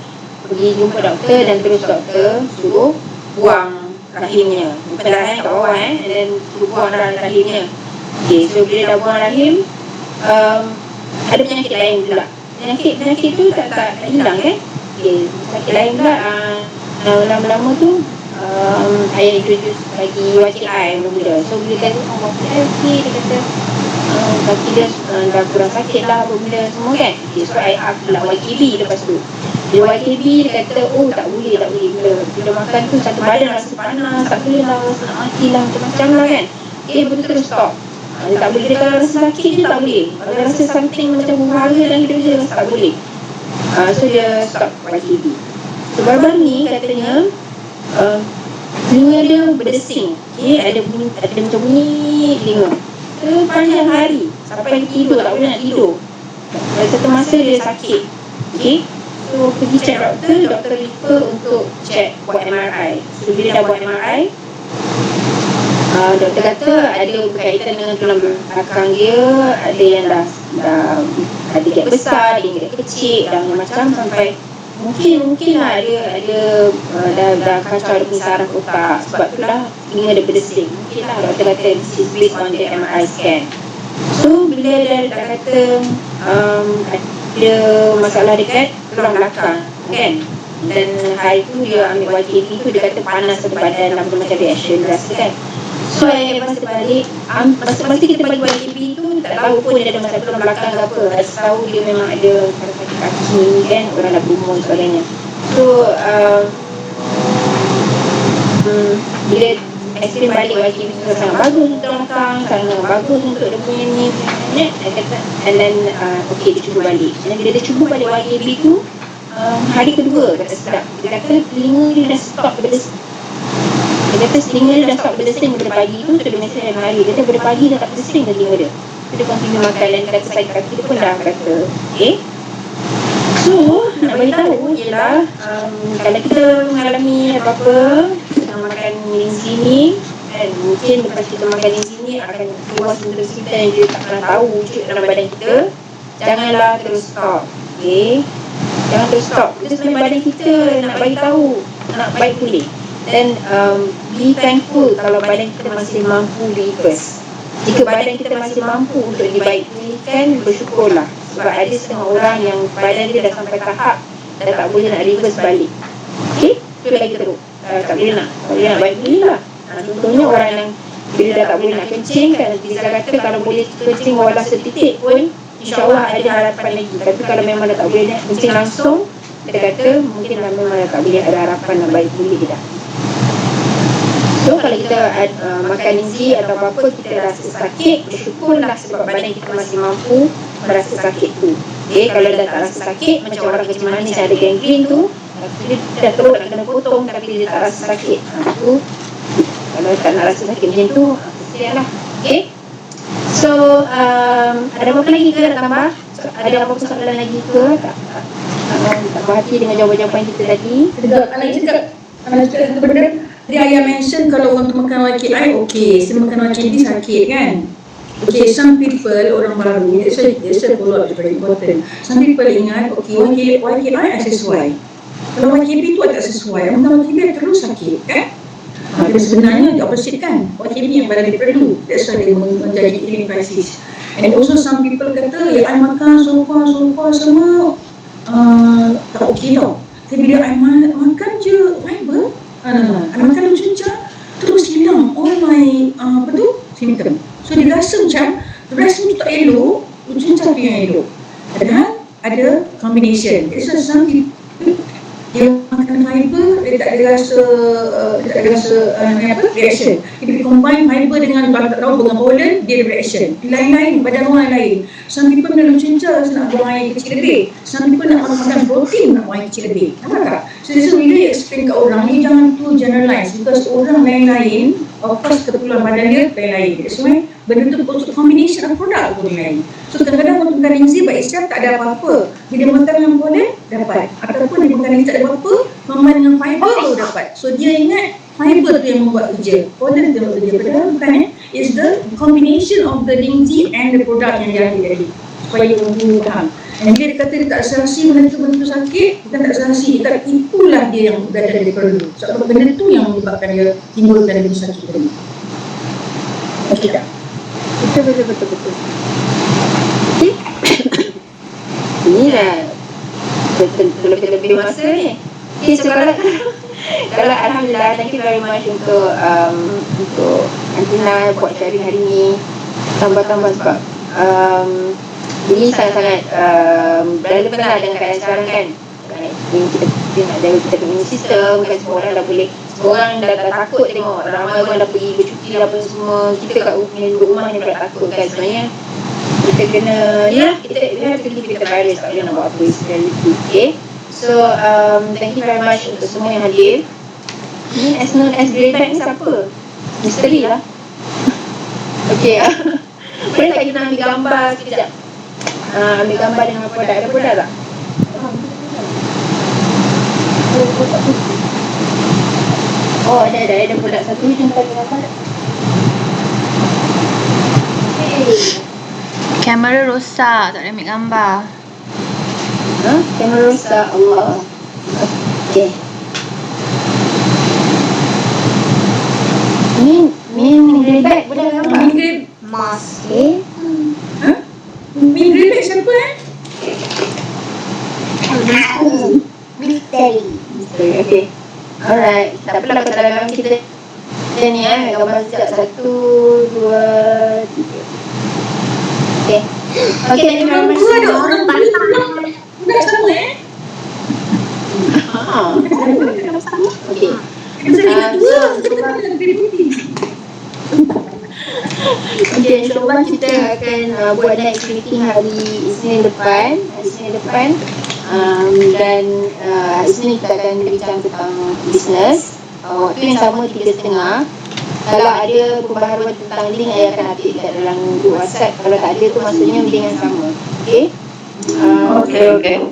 Pergi jumpa doktor dan terus doktor suruh buang rahimnya. Pendarahan kat bawah and then suruh buang rahimnya. Okay, so bila dah buang rahim, ada penyakit lain pula. Penyakit tu tak hilang kan. Okay, penyakit lain pula, lama-lama tu saya introduce bagi YTI mula-mula. So bila kata YTI okey, dia kata kaki dia dah kurang sakit lah apa benda semua kan. Okay, so I up pula YKB lepas tu. Bila YKB dia kata tak boleh. Bila makan tu satu badan rasa panas, tak boleh lah, rasa nak mati lah, macam-macam lah kan. Okay, betul-betul stop. Dia tak boleh. Dia kalau rasa sakit dia tak boleh. Kalau dia rasa something macam huru-hara dalam hidup dia rasa tak boleh. So dia stop YKB. So baru-baru ni katanya telinga dia berdesing. Okay, ada macam bunyi telinga sepanjang hari sampai tidur, tak boleh nak tidur. Satu masa dia sakit. Okay, so pergi check doktor refer untuk check buat MRI. So bila dah buat MRI, doktor kata ada berkaitan dengan tulang belakang dia, ada yang dah ada gap besar, ada yang gap kecil, dah macam sampai mungkin lah ada dah kacau, ada saraf otak. Sebab tu lah telinga dia berdesing. Mungkin lah doktor kata this is based on the MRI scan. So bila dia dah kata ada masalah dekat tulang belakang kan, dan hari tu dia ambil YKB tu, dia kata panas satu badan, macam reaction rasa kan. So lepas balik, masa kita bagi YKB tu tak tahu pun dia ada masalah tulang belakang ke apa. Rasa tahu dia memang ada sakit kaki kan, orang dah berumur dan sebagainya. So bila explain balik YKB tu sangat bagus untuk tulang belakang, sangat bagus untuk dia punya ni, dia kata, and then okay, dia cuba balik. Dan bila dia cuba balik YKB tu, hari kedua kata sedap. Dia kata telinga dia dah stop berdesing. Dia kata telinga dia dah stop berdesing pada pagi tu. So dia mesej dalam hari, dia kata pada pagi dah tak berdesing telinga dia. So dia continue makan dan kata sakit kaki dia pun dah kata okay. So nak beritahu ialah kalau kita mengalami apa-apa makan linsi ni, dan mungkin lepas kita makan linsi ni akan keluar simptom yang kita tak pernah tahu wujud dalam badan kita, janganlah terus stop. Okay, jangan terus stop. Kita sebenarnya badan kita nak bagi tahu nak baik pulih. Dan be thankful kalau badan kita masih mampu reverse. Jika badan kita masih mampu untuk dibaik pulihkan, bersyukurlah. Sebab ada setengah orang yang badan dia dah sampai tahap dah tak boleh nak reverse balik. Okay, itu lagi teruk. Tak boleh nak baik pulih lah. Contohnya orang yang bila dah tak boleh nak kencing kan, Liza kata kalau boleh kencing walau setitik pun, InsyaAllah ada harapan lagi. Tapi kalau memang dah tak boleh nak kencing langsung, kita kata mungkin memang dah tak boleh ada harapan nak baik pulih dah. So kalau kita makan gizi atau apa-apa kita rasa sakit, bersyukurlah sebab badan kita masih mampu merasa sakit tu. Okay, kalau dah tak rasa sakit, macam orang kecil manis yang ada gangrene tu, dia dah teruk nak kena potong tapi dia tak rasa sakit. Tu kalau tak nak rasa sakit macam tu, kesian lah. Okay, so ada apa-apa lagi ke nak tambah? Ada apa-apa soalan lagi ke? Tak berhati dengan jawapan-jawapan kita tadi. Kalau cakap benda Tadi ayah mention kalau orang tu makan YKI, okay. Saya makan YKB sakit kan. Okay, some people, orang baru, that's a follow-up is very important. Some people ingat, okay, YKI sesuai. Kalau YKB tu tak sesuai, makan YKB terus sakit kan. Tapi sebenarnya dia opposite kan. YKB yang badan dia perlu. That's why dia menjadi healing crisis. And also some people kata, I makan sofa semua tak okey tau. Tapi bila I makan je fiber, I makan lucunca, terus hilang all my symptom. So dia rasa macam rasa tu tak elok, lucunca tu yang elok. Padahal ada combination. It's a some people yang makan fiber dia tak ada rasa reaction. If you combine fiber dengan dengan pollen, dia ada reaction. Lain-lain, badan orang lain. Some people nak lucunca, nak buang air kecil lebih. Some people nak makan protein, nak buang air kecil lebih. Nampak tak? So this is really explain ke orang ni, jangan tu generalize, because orang lain-lain, of course keperluan badan dia lain-lain. That's why benda tu untuk combination of produk pun lain. So kadang-kadang untuk makan enzim by itself tak ada apa-apa. Bila makan dengan pollen, dapat. Ataupun dia makan enzim tak ada apa-apa, combine dengan fiber baru dapat. So dia ingat fiber tu yang membuat kerja, pollen tu yang membuat kerja. Padahal bukan is the combination of the enzim and the product yang dia ambil tadi. Supaya orang faham. Dan bila dia kata dia tak rasa rasi, benda tu sakit, bukan tak rasa rasi. Tapi itulah dia yang badan dia perlu. Sebab benda tu yang menyebabkan dia timbulkan dia sakit tadi. Okey tak? Betul. Okay. Inilah lebih masa ni. Okay, so kalau alhamdulillah, thank you very much untuk Antina buat sharing hari ni. Tambah-tambah sebab ini sangat-sangat relevan lah dengan keadaan sekarang kan. Kita nak jaga kita punya sistem, bukan semua orang dah boleh. Semua orang dah takut tengok ramai orang dah pergi bercuti apa semua. Kita kat rumah ni pula takut kan. Sebenarnya kita kena, kita have to live with the virus. Tak boleh nak buat apa, it's reality. Okay, so thank you very much untuk semua yang hadir. Ni as known as Grey Bag ni siapa? Misteri lah. Okay, boleh tak kita ambil gambar sekejap? Ambil gambar dengan produk. Ada produk tak? Oh, ada produk satu ni. Jom kita gambar. Kamera rosak, tak boleh ambil gambar. Kamera rosak, Allah. Okay. Min Grey Bag boleh gambar? Mask. Min Grey Bag siapa Misteri. Okay. Alright. Tak apalah kalau dalam kita ni gambar sekejap. 1, 2, 3. Okay. Okay, thank you very much. Orang tak sama Okay. Okay, insyaAllah kita akan buat next meeting hari Isnin depan. Dan Isnin kita akan bincang tentang bisnes. Waktu yang sama 3.30. Kalau ada pembaharuan tentang link, saya akan update kat dalam grup WhatsApp. Kalau tak ada tu maksudnya link yang sama. Okay? Okay.